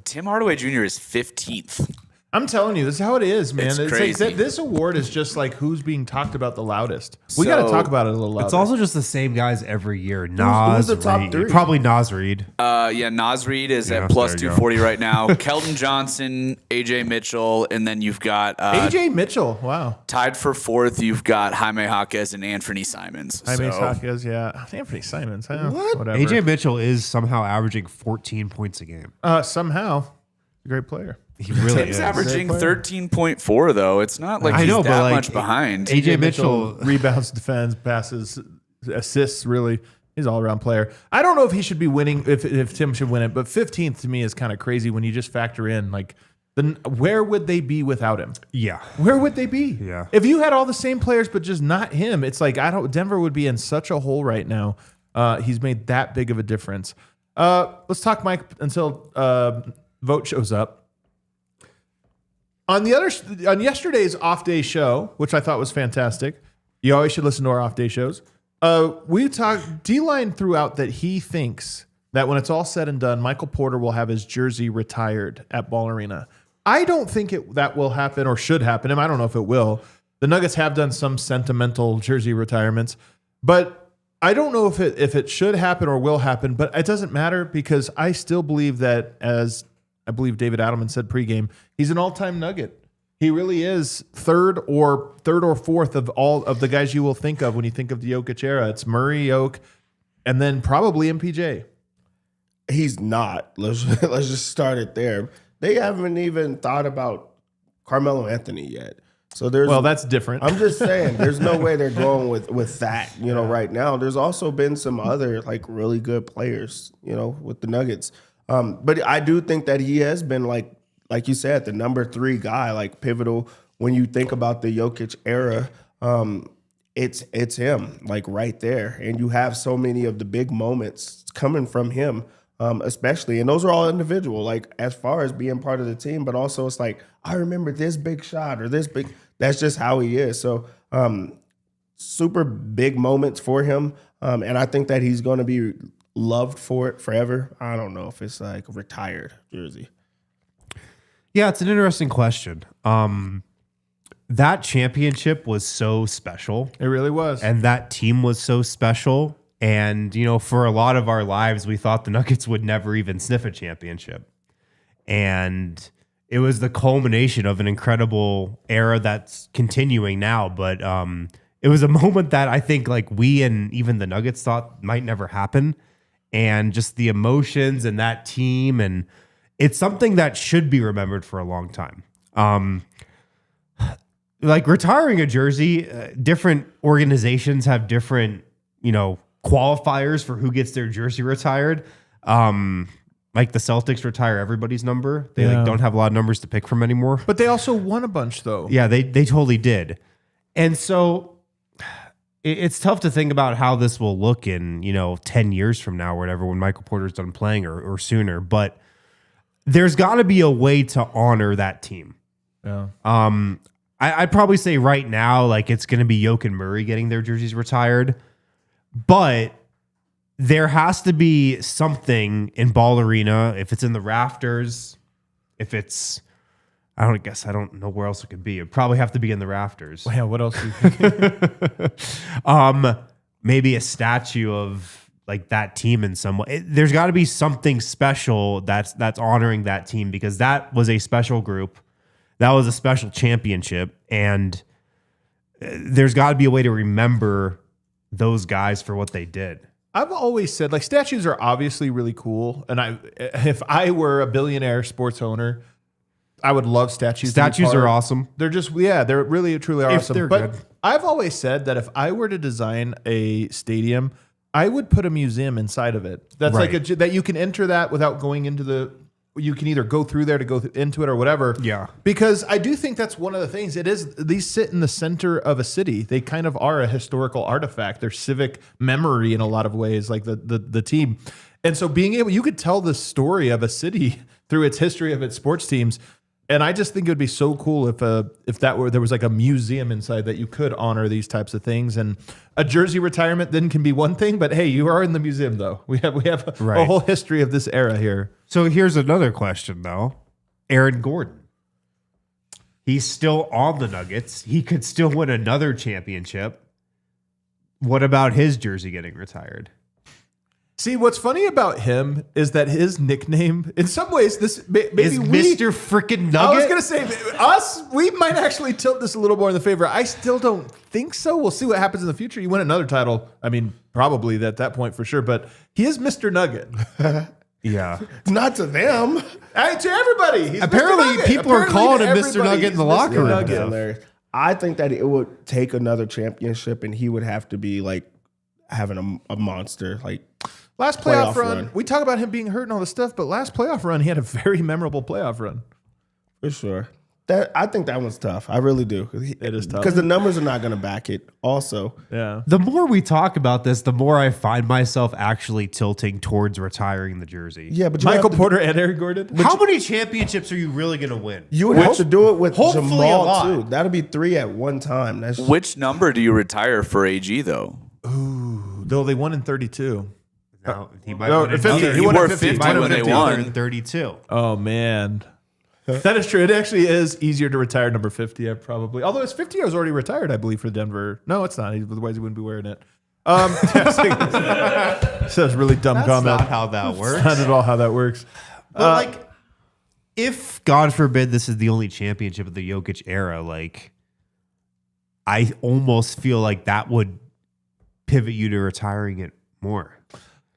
Tim Hardaway Jr. is 15th. I'm telling you, this is how it is, man. It's like crazy. this award is just like who's being talked about the loudest. We got to talk about it a little louder. It's also just the same guys every year. Nas who's the top Reed. 3? Probably Nas Reed. Nas Reed is at plus there you go. 240 right now. Keldon Johnson, AJ Mitchell, and then you've got AJ Mitchell. Wow. tied for 4th. You've got Jaime Jaquez and Anthony Simons. Jaime So- Jaquez, yeah. Anthony Simons. Huh? What? Whatever. AJ Mitchell is somehow averaging 14 points a game. Somehow, a great player. He really Tim's is. averaging 13.4 though. It's not like he's that much behind. AJ Mitchell rebounds, defends, passes, assists. Really, he's an all-around player. I don't know if he should be winning. If Tim should win it, but 15th to me is kind of crazy when you just factor in like, where would they be without him? Yeah. Where would they be? Yeah. If you had all the same players but just not him, it's like Denver would be in such a hole right now. He's made that big of a difference. Let's talk Mike until Vogt shows up. On yesterday's off-day show, which I thought was fantastic, you always should listen to our off-day shows. We talked. D-Line threw out that he thinks that when it's all said and done, Michael Porter will have his jersey retired at Ball Arena. I don't think that will happen or should happen. I don't know if it will. The Nuggets have done some sentimental jersey retirements, but I don't know if it should happen or will happen. But it doesn't matter because I still believe that, as I believe David Adelman said pregame, he's an all-time Nugget. He really is third or fourth of all of the guys you will think of when you think of the Jokic era. It's Murray, Jokic, and then probably MPJ. He's not. Let's just start it there. They haven't even thought about Carmelo Anthony yet. So that's different. I'm just saying, there's no way they're going with that, right now. There's also been some other like really good players, with the Nuggets. But I do think that he has been like you said, the number 3 guy, like pivotal when you think about the Jokic era. It's him, like right there, and you have so many of the big moments coming from him, especially, and those are all individual, like as far as being part of the team, but also it's like I remember this big shot or this big. That's just how he is. So super big moments for him, and I think that he's going to be loved for it forever. I don't know if it's like a retired jersey. Yeah, it's an interesting question. That championship was so special. It really was. And that team was so special. And, for a lot of our lives, we thought the Nuggets would never even sniff a championship. And it was the culmination of an incredible era that's continuing now. But it was a moment that I think like we and even the Nuggets thought might never happen. And just the emotions and that team, and it's something that should be remembered for a long time. Like retiring a jersey, different organizations have different, qualifiers for who gets their jersey retired. Like the Celtics retire everybody's number. They don't have a lot of numbers to pick from anymore. But they also won a bunch though. Yeah, they totally did. And so it's tough to think about how this will look in, 10 years from now or whatever, when Michael Porter's done playing or sooner. But there's got to be a way to honor that team. Yeah. I'd probably say right now, like it's going to be Jokic and Murray getting their jerseys retired. But there has to be something in Ball Arena, if it's in the rafters, if it's... I don't know where else it could be. It'd probably have to be in the rafters. Well, yeah, what else do you think? Maybe a statue of like that team in some way. There's got to be something special that's honoring that team, because that was a special group. That was a special championship, and there's got to be a way to remember those guys for what they did. I've always said, like, statues are obviously really cool, and if I were a billionaire sports owner, I would love statues. Statues are awesome. They're just, they're really truly awesome. they're But good. I've always said that if I were to design a stadium, I would put a museum inside of it. That's Right. like that you can enter that without going into the. You can either go through there to go into it or whatever. Yeah. Because I do think that's one of the things. These sit in the center of a city. They kind of are a historical artifact. They're civic memory in a lot of ways, like the team. And so being able, you could tell the story of a city through its history of its sports teams. And I just think it would be so cool if there was like a museum inside that you could honor these types of things. And a jersey retirement then can be one thing, but hey, you are in the museum though. We have a whole history of this era here. So here's another question though. Aaron Gordon. He's still on the Nuggets. He could still win another championship. What about his jersey getting retired? See, what's funny about him is that his nickname, in some ways, maybe Is Mr. Freaking Nugget? I was going to say, we might actually tilt this a little more in the favor. I still don't think so. We'll see what happens in the future. You win another title. I mean, probably at that point for sure, but he is Mr. Nugget. Yeah. Not to them. To everybody. He's Apparently, Mr. Nugget. people are calling him Mr. everybody, Nugget in he's the Mr. locker room. Nugget. Hilarious. I think that it would take another championship, and he would have to be like having a monster. Like Last playoff Playoff run, run. we talk about him being hurt and all this stuff, but last playoff run, he had a very memorable playoff run. for sure. I think that one's tough. I really do. It is tough. because the numbers are not going to back it. Also, Yeah. The more we talk about this, the more I find myself actually tilting towards retiring the jersey. yeah, but you Michael have to- Porter and Aaron Gordon. How many championships are you really going to win? You would have to do it with hopefully a Jamal lot. too. That'll be 3 at one time. That's Which number do you retire for AG though? Though they won in 32. No, he might No, win 50. another. He He won wore at 50. 50 Might have when they been won. in 32. Oh, man. That is true. It actually is easier to retire number 50, probably. Although his 50 was already retired, I believe, for Denver. No, it's not. Otherwise, he wouldn't be wearing it. That's a really dumb That's comment. not how that works. Not at all how that works. But like, if God forbid this is the only championship of the Jokic era, like, I almost feel like that would pivot you to retiring it more.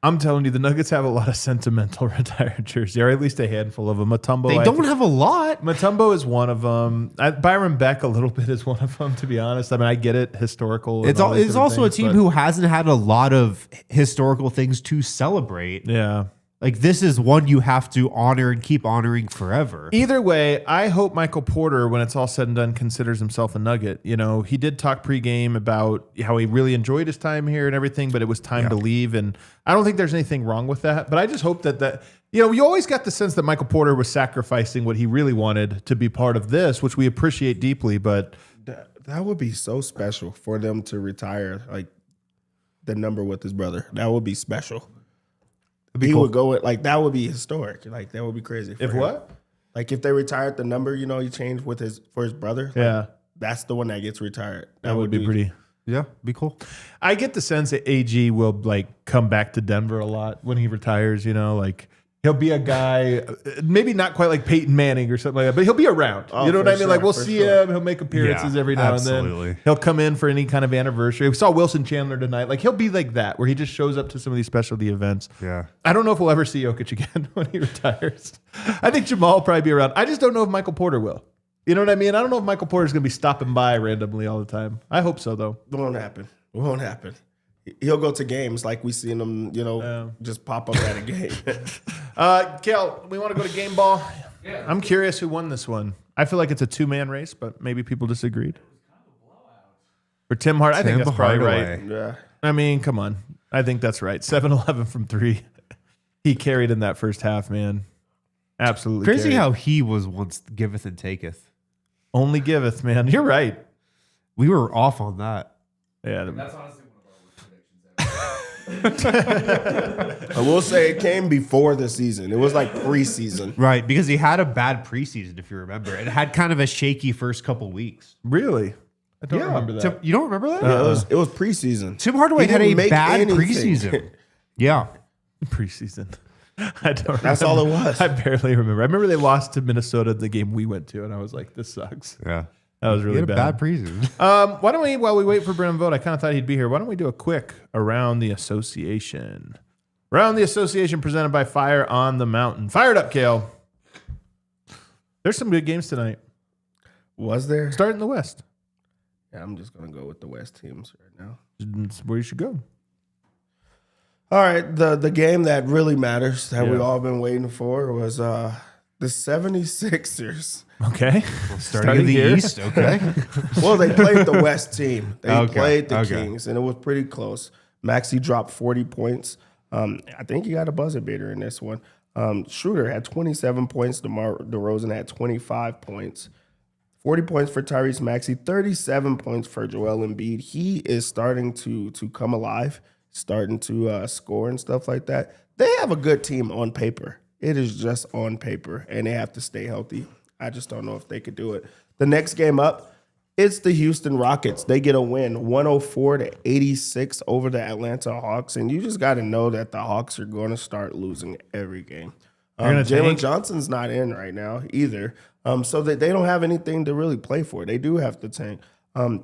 I'm telling you, the Nuggets have a lot of sentimental retired jerseys, or at least a handful of them. Mutombo, They don't have a lot. Mutombo is one of them. Byron Beck a little bit is one of them, to be honest. I mean, I get it, historical. It's also a team who hasn't had a lot of historical things to celebrate. Yeah. Like, this is one you have to honor and keep honoring forever. Either way, I hope Michael Porter, when it's all said and done, considers himself a Nugget. You know, he did talk pregame about how he really enjoyed his time here and everything, but it was time to leave. And I don't think there's anything wrong with that. But I just hope that you always got the sense that Michael Porter was sacrificing what he really wanted to be part of this, which we appreciate deeply. But that would be so special for them to retire like the number with his brother. That would be special. He would go with, like, that would be historic. Like, that would be crazy. for if him. what? Like, if they retired the number, he changed for his brother. Like, Yeah. that's the one that gets retired. That would be pretty. Yeah, be cool. I get the sense that AG will like come back to Denver a lot when he retires, like he'll be a guy, maybe not quite like Peyton Manning or something like that, but he'll be around. Oh, you know what for I mean? Like sure, we'll for see sure. him. He'll make appearances Yeah, every now and absolutely. then. He'll come in for any kind of anniversary. We saw Wilson Chandler tonight. Like he'll be like that, where he just shows up to some of these specialty events. Yeah. I don't know if we'll ever see Jokic again when he retires. I think Jamal will probably be around. I just don't know if Michael Porter will. You know what I mean? I don't know if Michael Porter's going to be stopping by randomly all the time. I hope so, though. It won't happen. It won't happen. He'll go to games like we seen him, just pop up at a game. Kel, we want to go to game ball. Yeah. I'm curious who won this one. I feel like it's a 2-man race, but maybe people disagreed. For Tim Hart, I think that's probably Hardaway. right. Yeah. I mean, come on. I think that's right. 7-11 from 3. He carried in that first half, man. Absolutely. Crazy carried. how he was once giveth and taketh. Only giveth, man. You're right. We were off on that. Yeah. That's honestly one of our worst predictions ever. I will say it came before the season. It was like preseason. Right, because he had a bad preseason, if you remember. It had kind of a shaky first couple weeks. Really? I don't remember that. You don't remember that? Yeah, it was preseason. Tim Hardaway He had didn't a make bad anything. preseason. Yeah. Preseason. I don't. That's remember. all it was. I barely remember. I remember they lost to Minnesota the game we went to, and I was like, "This sucks." Yeah. That was You really had a bad. bad preseason. Why don't we, while we wait for Brennan Vogt, I kind of thought he'd be here. Why don't we do a quick Around the Association? Around the Association presented by Fire on the Mountain. Fired up, Kale. There's some good games tonight. Was there? Start in the West. Yeah, I'm just gonna go with the West teams right now. That's where you should go. All right, the game that really matters that we Yeah. all been waiting for was the 76ers. Okay. Starting in the here. East. Okay. Well, they played the West team. They Okay, played the okay. Kings, and it was pretty close. Maxey dropped 40 points. I think he got a buzzer beater in this one. Schroeder had 27 points. DeMar DeRozan had 25 points. 40 points for Tyrese Maxey, 37 points for Joel Embiid. He is starting to come alive, starting to score and stuff like that. They have a good team on paper. It is just on paper, and they have to stay healthy. I just don't know if they could do it. The next game up, it's the Houston Rockets. They get a win, 104-86 over the Atlanta Hawks, and you just got to know that the Hawks are going to start losing every game. gonna Jalen tank? Johnson's not in right now either, so that they don't have anything to really play for. They do have to tank.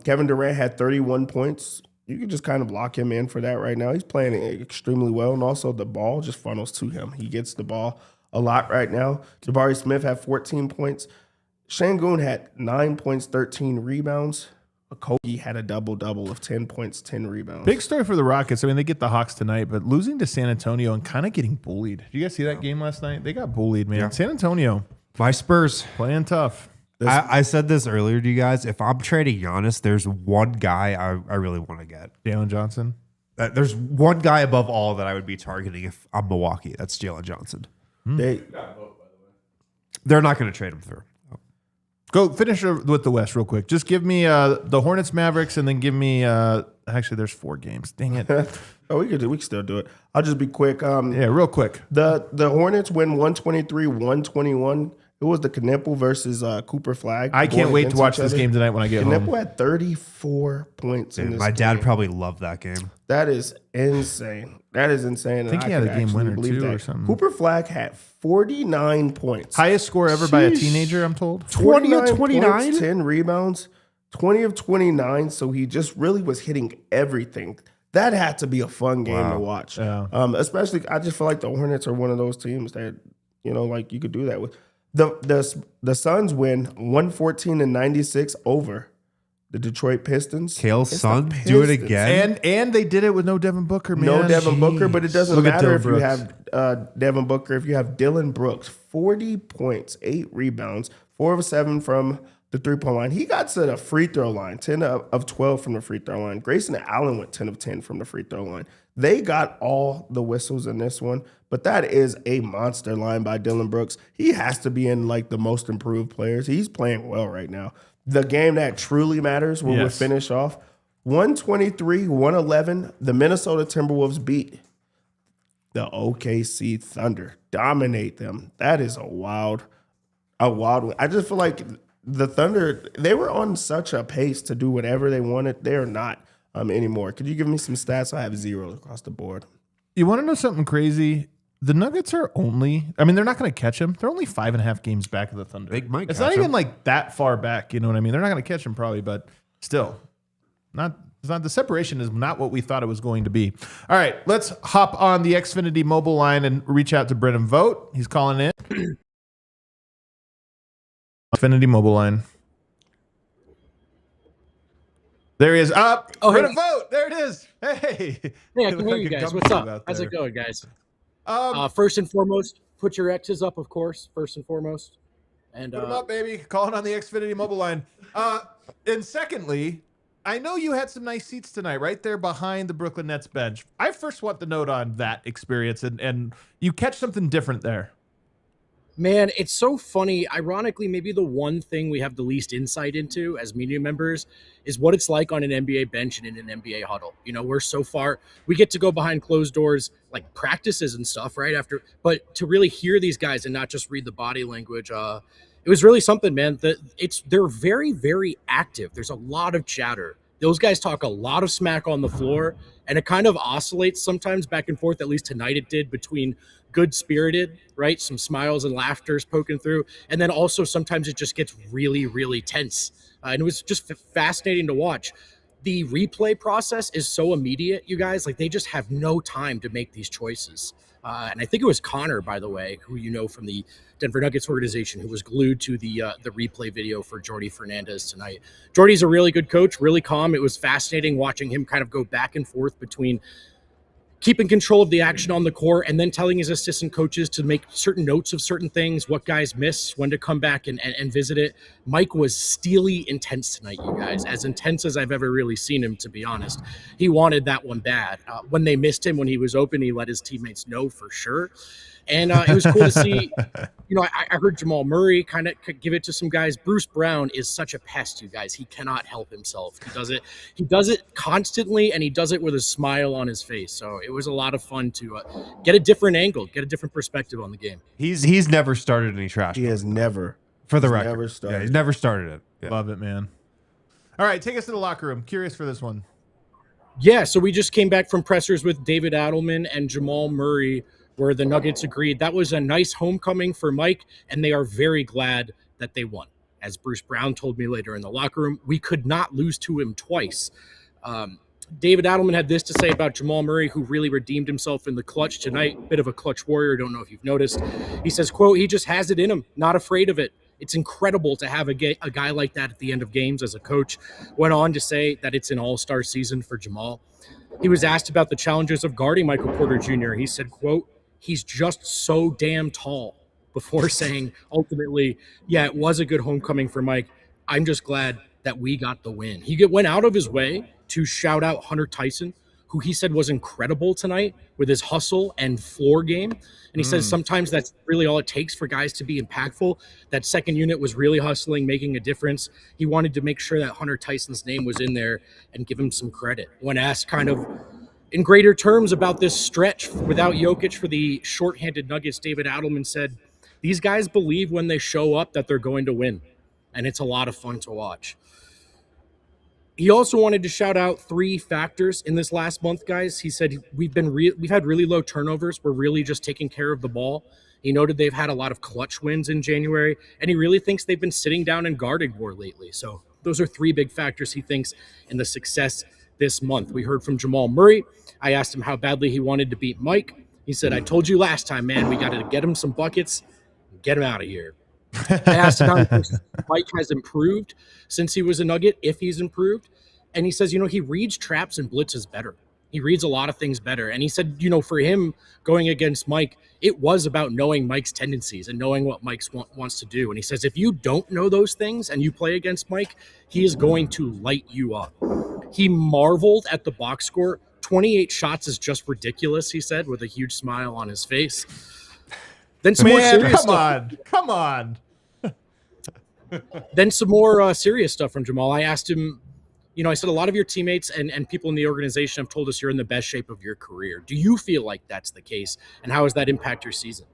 Kevin Durant had 31 points. You can just kind of lock him in for that right now. He's playing extremely well, and also the ball just funnels to him. He gets the ball a lot right now. Jabari Smith had 14 points. Şengün had 9 points, 13 rebounds. Okogie had a double-double of 10 points, 10 rebounds. Big story for the Rockets. I mean, they get the Hawks tonight, but losing to San Antonio and kind of getting bullied. Did you guys see that game last night? They got bullied, man. Yeah. San Antonio My Spurs. playing tough. I said this earlier to you guys. If I'm trading Giannis, there's one guy I really want to get. Jalen Johnson. There's one guy above all that I would be targeting if I'm Milwaukee. That's Jalen Johnson. They, They're not going to trade him through. Go finish with the West real quick. Just give me the Hornets, Mavericks, and then give me. Actually, there's 4 games. Dang it. we can still do it. I'll just be quick. Yeah, real quick. The Hornets win 123-121. It was the Knippel versus Cooper Flag. I can't going wait to against watch each this other. game tonight when I get home. Knippel had 34 points in Dude, this my dad game. probably loved that game. That is insane. That is insane. I think he had a game winner, too, or something. Cooper Flag had 49 points. Highest score ever by a teenager, I'm told. 20 of 49 29? points, 10 rebounds, 20 of 29. So he just really was hitting everything. That had to be a fun game to watch. Yeah. Especially, I just feel like the Hornets are one of those teams that, like you could do that with. The Suns win 114-96 over the Detroit Pistons. Kale's It's son, the do it Pistons. again. And they did it with no Devin Booker, man. No Devin Booker, but it doesn't Look at matter if Dillon you Brooks. have Devin Booker. If you have Dylan Brooks, 40 points, 8 rebounds, 4 of 7 from the three-point line. He got to the free throw line, 10 of 12 from the free throw line. Grayson Allen went 10 of 10 from the free throw line. They got all the whistles in this one, but that is a monster line by Dylan Brooks. He has to be in like the most improved players. He's playing well right now. The game that truly matters, where we Yes. finish off, 123-111, the Minnesota Timberwolves beat the OKC Thunder. Dominate them. That is a wild one. I just feel like the Thunder, they were on such a pace to do whatever they wanted. They're not anymore. Could you give me some stats? I have 0 across the board. You want to know something crazy? The Nuggets are only, they're not going to catch him. They're only 5.5 games back of the Thunder. They might It's catch not even him. like that far back. You know what I mean? They're not going to catch him probably, but still, the separation is not what we thought it was going to be. All right, let's hop on the Xfinity mobile line and reach out to Brennan Vogt. He's calling in. Xfinity mobile line. There he is. Up. Oh, Brennan hey. Vogt. There it is. Hey. Hey, I can hear you guys. What's up? How's it going, guys? First and foremost, put your X's up, of course. First and foremost, and Put him up, baby. Calling on the Xfinity mobile line. And secondly, I know you had some nice seats tonight, right there behind the Brooklyn Nets bench. I first want the note on that experience, and you catch something different there. man, it's so funny. Ironically, maybe the one thing we have the least insight into as media members is what it's like on an NBA bench and in an NBA huddle. You know, we're so far, we get to go behind closed doors, like practices and stuff, right after, but to really hear these guys and not just read the body language, it was really something, man. They're very, very active. There's a lot of chatter Those guys talk a lot of smack on the floor, and it kind of oscillates sometimes back and forth. At least tonight it did, between good-spirited, right, some smiles and laughters poking through, and then also sometimes it just gets really, really tense. And it was just fascinating to watch. The replay process is so immediate, you guys. Like, they just have no time to make these choices. And I think it was Connor, by the way, who you know from the Denver Nuggets organization, who was glued to the replay video for Jordi Fernandez tonight. Jordi's a really good coach, really calm. It was fascinating watching him kind of go back and forth between keeping control of the action on the court and then telling his assistant coaches to make certain notes of certain things, what guys miss, when to come back and visit it. Mike was steely intense tonight, you guys, as intense as I've ever really seen him, to be honest. He wanted that one bad. When they missed him, when he was open, he let his teammates know for sure. And it was cool to see, I heard Jamal Murray kind of give it to some guys. Bruce Brown is such a pest, you guys. He cannot help himself. He does it constantly, and he does it with a smile on his face. So it was a lot of fun to get a different angle, get a different perspective on the game. He's never started any trash. He has never. For the record. Never started. Yeah, he's never started it. Yeah. Love it, man. All right, take us to the locker room. Curious for this one. Yeah, so we just came back from pressers with David Adelman and Jamal Murray, where the Nuggets agreed that was a nice homecoming for Mike, and they are very glad that they won. As Bruce Brown told me later in the locker room, we could not lose to him twice. David Adelman had this to say about Jamal Murray, who really redeemed himself in the clutch tonight. Bit of a clutch warrior, don't know if you've noticed. He says, quote, "He just has it in him, not afraid of it. It's incredible to have a guy like that at the end of games as a coach." Went on to say that it's an all-star season for Jamal. He was asked about the challenges of guarding Michael Porter Jr. He said, quote, "He's just so damn tall," before saying, ultimately, yeah, it was a good homecoming for Mike. I'm just glad that we got the win. He went out of his way to shout out Hunter Tyson, who he said was incredible tonight with his hustle and floor game. And he says sometimes that's really all it takes for guys to be impactful. That second unit was really hustling, making a difference. He wanted to make sure that Hunter Tyson's name was in there and give him some credit. When asked kind of in greater terms about this stretch without Jokic for the shorthanded Nuggets, David Adelman said, "These guys believe when they show up that they're going to win, and it's a lot of fun to watch." He also wanted to shout out 3 factors in this last month, guys. He said, we've had really low turnovers. We're really just taking care of the ball. He noted they've had a lot of clutch wins in January, and he really thinks they've been sitting down and guarding more lately. So those are 3 big factors he thinks in the success this month. We heard from Jamal Murray. I asked him how badly he wanted to beat Mike. He said, "I told you last time, man, we got to get him some buckets and get him out of here." I asked him how Mike has improved since he was a Nugget, if he's improved. And he says, he reads traps and blitzes better. He reads a lot of things better. And he said, for him going against Mike, it was about knowing Mike's tendencies and knowing what Mike wants to do. And he says, if you don't know those things and you play against Mike, he is going to light you up. He marveled at the box score. 28 shots is just ridiculous, he said, with a huge smile on his face. Then some more serious stuff. Come on. Then some more serious stuff from Jamal. I asked him, I said, a lot of your teammates and people in the organization have told us you're in the best shape of your career. Do you feel like that's the case? And how does that impact your season?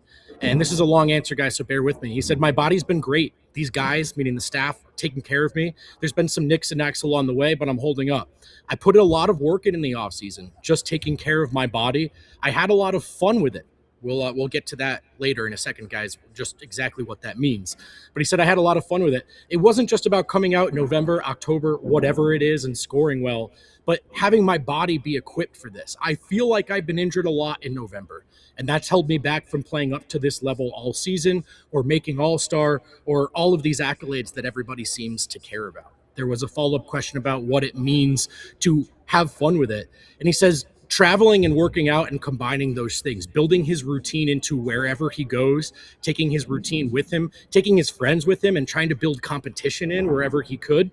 And this is a long answer, guys, so bear with me. He said, my body's been great. These guys, meaning the staff, are taking care of me. There's been some nicks and knacks along the way, but I'm holding up. I put a lot of work in the offseason, just taking care of my body. I had a lot of fun with it. We'll get to that later in a second, guys, just exactly what that means. But he said, I had a lot of fun with it. It wasn't just about coming out in November, October, whatever it is, and scoring well, but having my body be equipped for this. I feel like I've been injured a lot in November, and that's held me back from playing up to this level all season or making All-Star or all of these accolades that everybody seems to care about. There was a follow-up question about what it means to have fun with it. And he says, traveling and working out and combining those things, building his routine into wherever he goes, taking his routine with him, taking his friends with him, and trying to build competition in wherever he could.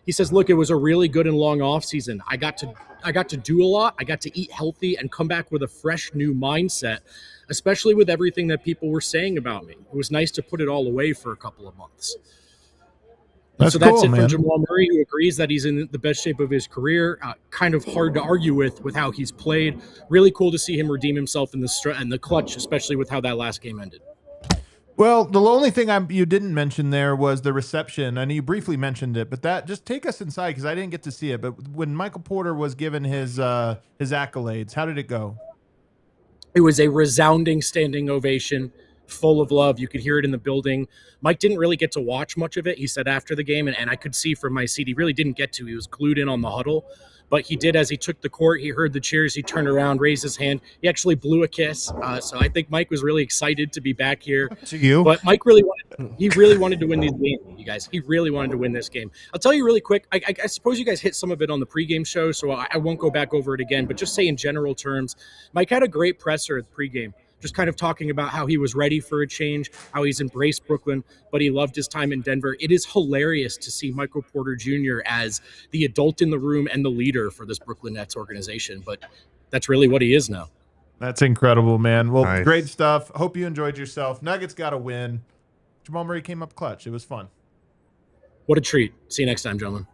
He says, look, it was a really good and long off season. I got to do a lot. I got to eat healthy and come back with a fresh new mindset, especially with everything that people were saying about me. It was nice to put it all away for a couple of months. That's cool, it man. from Jamal Murray, who agrees that he's in the best shape of his career. Kind of hard to argue with how he's played. Really cool to see him redeem himself in the clutch, especially with how that last game ended. Well, the only thing you didn't mention there was the reception. I know you briefly mentioned it, but that just take us inside because I didn't get to see it. But when Michael Porter was given his accolades, how did it go? It was a resounding standing ovation, full of love. You could hear it in the building. Mike didn't really get to watch much of it. He said after the game, and I could see from my seat, he really didn't get to. He was glued in on the huddle. But he did, as he took the court, he heard the cheers, he turned around, raised his hand. He actually blew a kiss. So I think Mike was really excited to be back here. To you. But Mike really wanted to win these games, you guys. He really wanted to win this game. I'll tell you really quick, I suppose you guys hit some of it on the pregame show, so I won't go back over it again. But just say in general terms, Mike had a great presser at the pregame. Just kind of talking about how he was ready for a change, how he's embraced Brooklyn, but he loved his time in Denver. It is hilarious to see Michael Porter Jr. as the adult in the room and the leader for this Brooklyn Nets organization, but that's really what he is now. That's incredible, man. Well, Nice. Great stuff. Hope you enjoyed yourself. Nuggets got a win. Jamal Murray came up clutch. It was fun. What a treat. See you next time, gentlemen.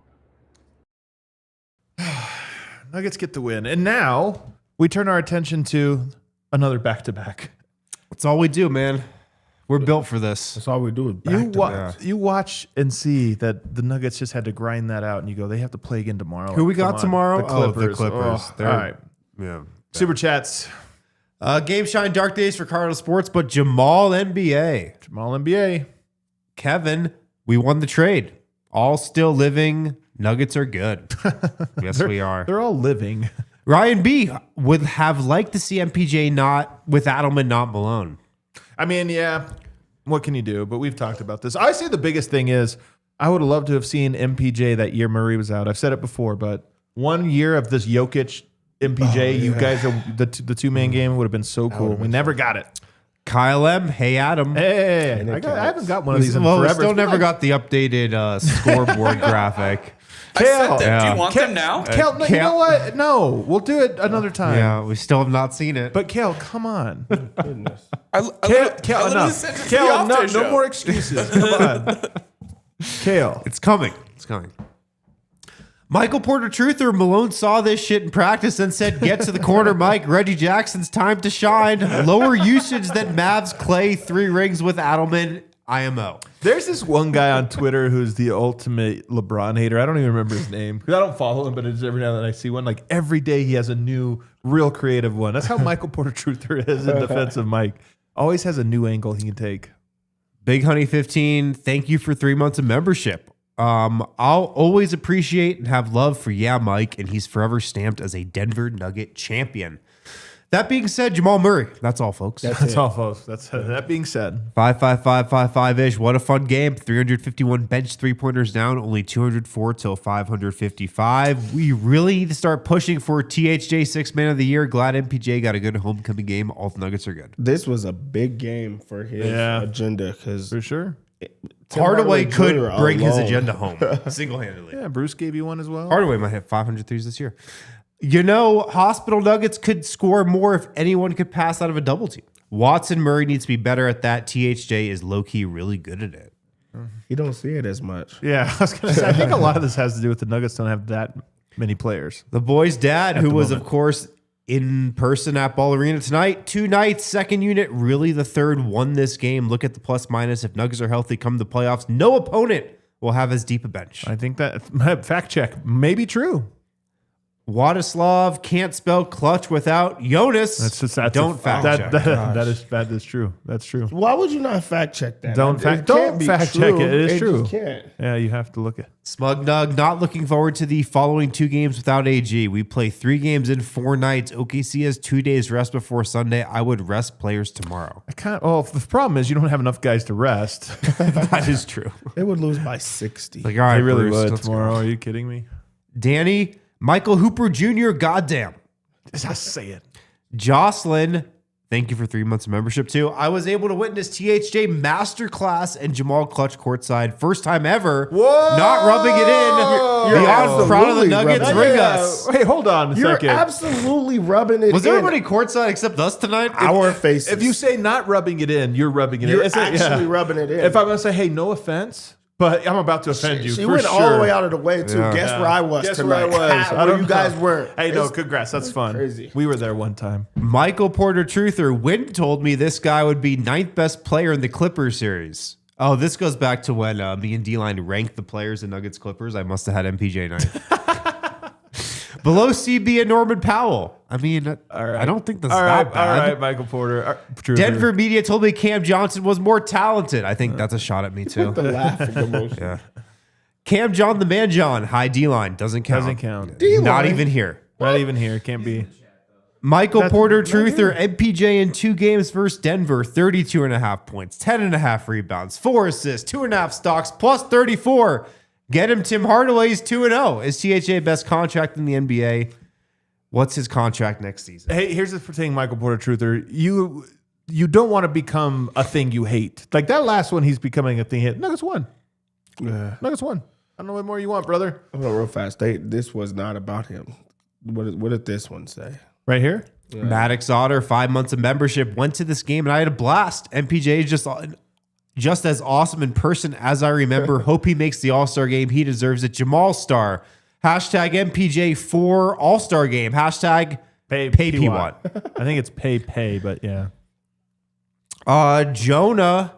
Nuggets get the win. And now we turn our attention to another back-to-back. That's all we do, man. We're built for this. That's all we do is You watch and see that the Nuggets just had to grind that out, and you go, they have to play again tomorrow. Who we Come got on. tomorrow? The Clippers. Oh, the Clippers. Oh, all right. Yeah. Super chats. Game shine dark days for Cardinal Sports, but Jamal NBA. Jamal NBA. Kevin, we won the trade. All still living. Nuggets are good. Yes, we are. They're all living. Ryan B would have liked to see MPJ not with Adelman, not Malone. I mean, yeah, what can you do? But we've talked about this. I say the biggest thing is I would have loved to have seen MPJ that year Murray was out. I've said it before, but 1 year of this Jokic MPJ, you guys are the two-man game would have been so cool. We never got it. Kyle M, hey Adam. Hey, I haven't got one of these in Well, we forever. still It's been never got the updated scoreboard graphic. I said Kale. that. Do Yeah. you want them now? Kale, no, you know what? No, we'll do it another time. Yeah, we still have not seen it. But Kale, come on. Goodness. Kale, I literally enough. sent it to the Kale, off-day no show. more excuses. Come on. Kale. It's coming. It's coming. Michael Porter Truther, Malone saw this shit in practice and said, get to the corner, Mike. Reggie Jackson's time to shine. Lower usage than Mavs Clay, 3 rings with Adelman, IMO. There's this one guy on Twitter who's the ultimate LeBron hater. I don't even remember his name because I don't follow him, but it's every now and then I see one. Like every day he has a new, real creative one. That's how Michael Porter Truther is in defensive Mike. Always has a new angle he can take. Big Honey 15, thank you for 3 months of membership. I'll always appreciate and have love for Mike, and he's forever stamped as a Denver Nugget champion. That being said, Jamal Murray. That's all, folks. That's all, folks. That being said. 55555-ish. What a fun game. 351 bench 3-pointers down. Only 204 till 555. We really need to start pushing for THJ 6 man of the year. Glad MPJ got a good homecoming game. All the Nuggets are good. This was a big game for his agenda because For sure. Hardaway could Jr. bring his alone. agenda home single-handedly. Yeah, Bruce gave you one as well. Hardaway might hit 500 threes this year. You know, Hospital Nuggets could score more if anyone could pass out of a double team. Watson Murray needs to be better at that. THJ is low-key really good at it. You don't see it as much. Yeah, I was going to say, I think a lot of this has to do with the Nuggets don't have that many players. The boy's dad, who the was, moment. of course, in person at Ball Arena tonight. 2 nights, second unit, really the third, won this game. Look at the plus minus. If Nuggets are healthy, come the playoffs, no opponent will have as deep a bench. I think that, fact check, may be true. Wladislav can't spell clutch without Jonas. Don't fact check. That is true. That's true. Why would you not fact check that? Don't fact check it. It is true. Just can't. Yeah, you have to look at. Smug Nug, not looking forward to the following 2 games without AG. We play 3 games in 4 nights. OKC has 2 days rest before Sunday. I would rest players tomorrow. The problem is you don't have enough guys to rest. That is true. They would lose by 60. Like, all right, I really Bruce, would let's tomorrow. go. Are you kidding me? Danny, Michael Hooper Jr., goddamn. Just say it. Jocelyn, thank you for 3 months of membership too. I was able to witness THJ masterclass and Jamal clutch courtside. First time ever. Whoa! Not rubbing it in. You're Beyond proud of the absolutely Nuggets. rubbing Ring it in. us. Hey, hold on a You're second. absolutely rubbing it Was in. everybody courtside except us tonight? Our faces. If you say not rubbing it in, you're rubbing it You're in. actually rubbing it in. If I'm going to say, hey, no offense, But I'm about to offend you. She for went sure. all the way out of the way too. Yeah. Guess where I was Guess tonight? where I was. I Where don't you know. guys were. Hey, no, It's congrats. That's fun. crazy. We were there one time. Michael Porter Truther, Wynn told me this guy would be 9th best player in the Clippers series. Oh, this goes back to when me and D-Line ranked the players in Nuggets Clippers. I must have had MPJ 9th. Below CB and Norman Powell. I mean, I don't think that's that bad. All right, Michael Porter. True. Denver media told me Cam Johnson was more talented. I think that's a shot at me too. the laughing emotion. Yeah. Cam John, the man John, high D-line. Doesn't count. Doesn't count. Not even here. Not even here. Can't be. Michael Porter Truther, MPJ in 2 games versus Denver, 32.5 points, 10.5 rebounds, 4 assists, 2.5 stocks, plus 34. Get him Tim Hardaway's 2-0. Is THA best contract in the NBA? What's his contract next season? Hey, here's the thing, Michael Porter Truther. You don't want to become a thing you hate. Like that last one, he's becoming a thing hit. Nuggets won. Nuggets won. I don't know what more you want, brother. Hold on real fast. This was not about him. What did this one say? Right here? Maddox Otter, 5 months of membership, went to this game and I had a blast. MPJ is just as awesome in person as I remember. Hope he makes the All-Star game. He deserves it. Jamal Star. Hashtag MPJ for All-Star game. Hashtag pay P1. I think it's pay, but yeah. Jonah.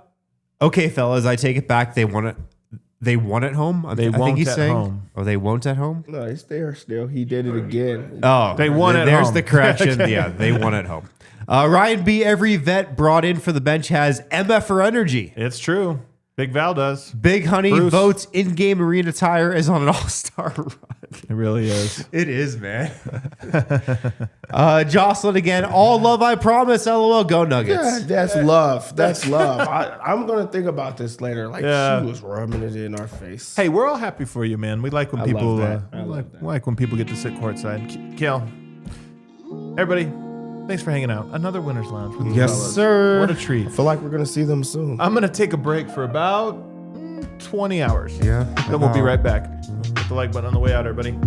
Okay, fellas, I take it back. They won it. They won at home. I won't think he's at saying. home. Oh, they won't at home. No, it's there still. He did it again. Oh, They won at There's home. the correction. Yeah, they won at home. Ryan B. Every vet brought in for the bench has MF for energy. It's true. Big Val does. Big Honey Bruce. Votes in-game arena tire is on an all-star run. It really is. It is, man. Jocelyn again. All love, I promise. LOL. Go Nuggets. Yeah, that's love. That's love. I'm gonna think about this later. Like Yeah. she was rubbing it in our face. Hey, we're all happy for you, man. We like when I people love that. I we love like, that. we like when people get to sit courtside. Kale, everybody, thanks for hanging out. Another Winners Lounge with the Yes, fellas. sir. What a treat. I feel like we're gonna see them soon. I'm gonna take a break for about 20 hours. Yeah. Then we'll be right back. Hit the like button on the way out, everybody.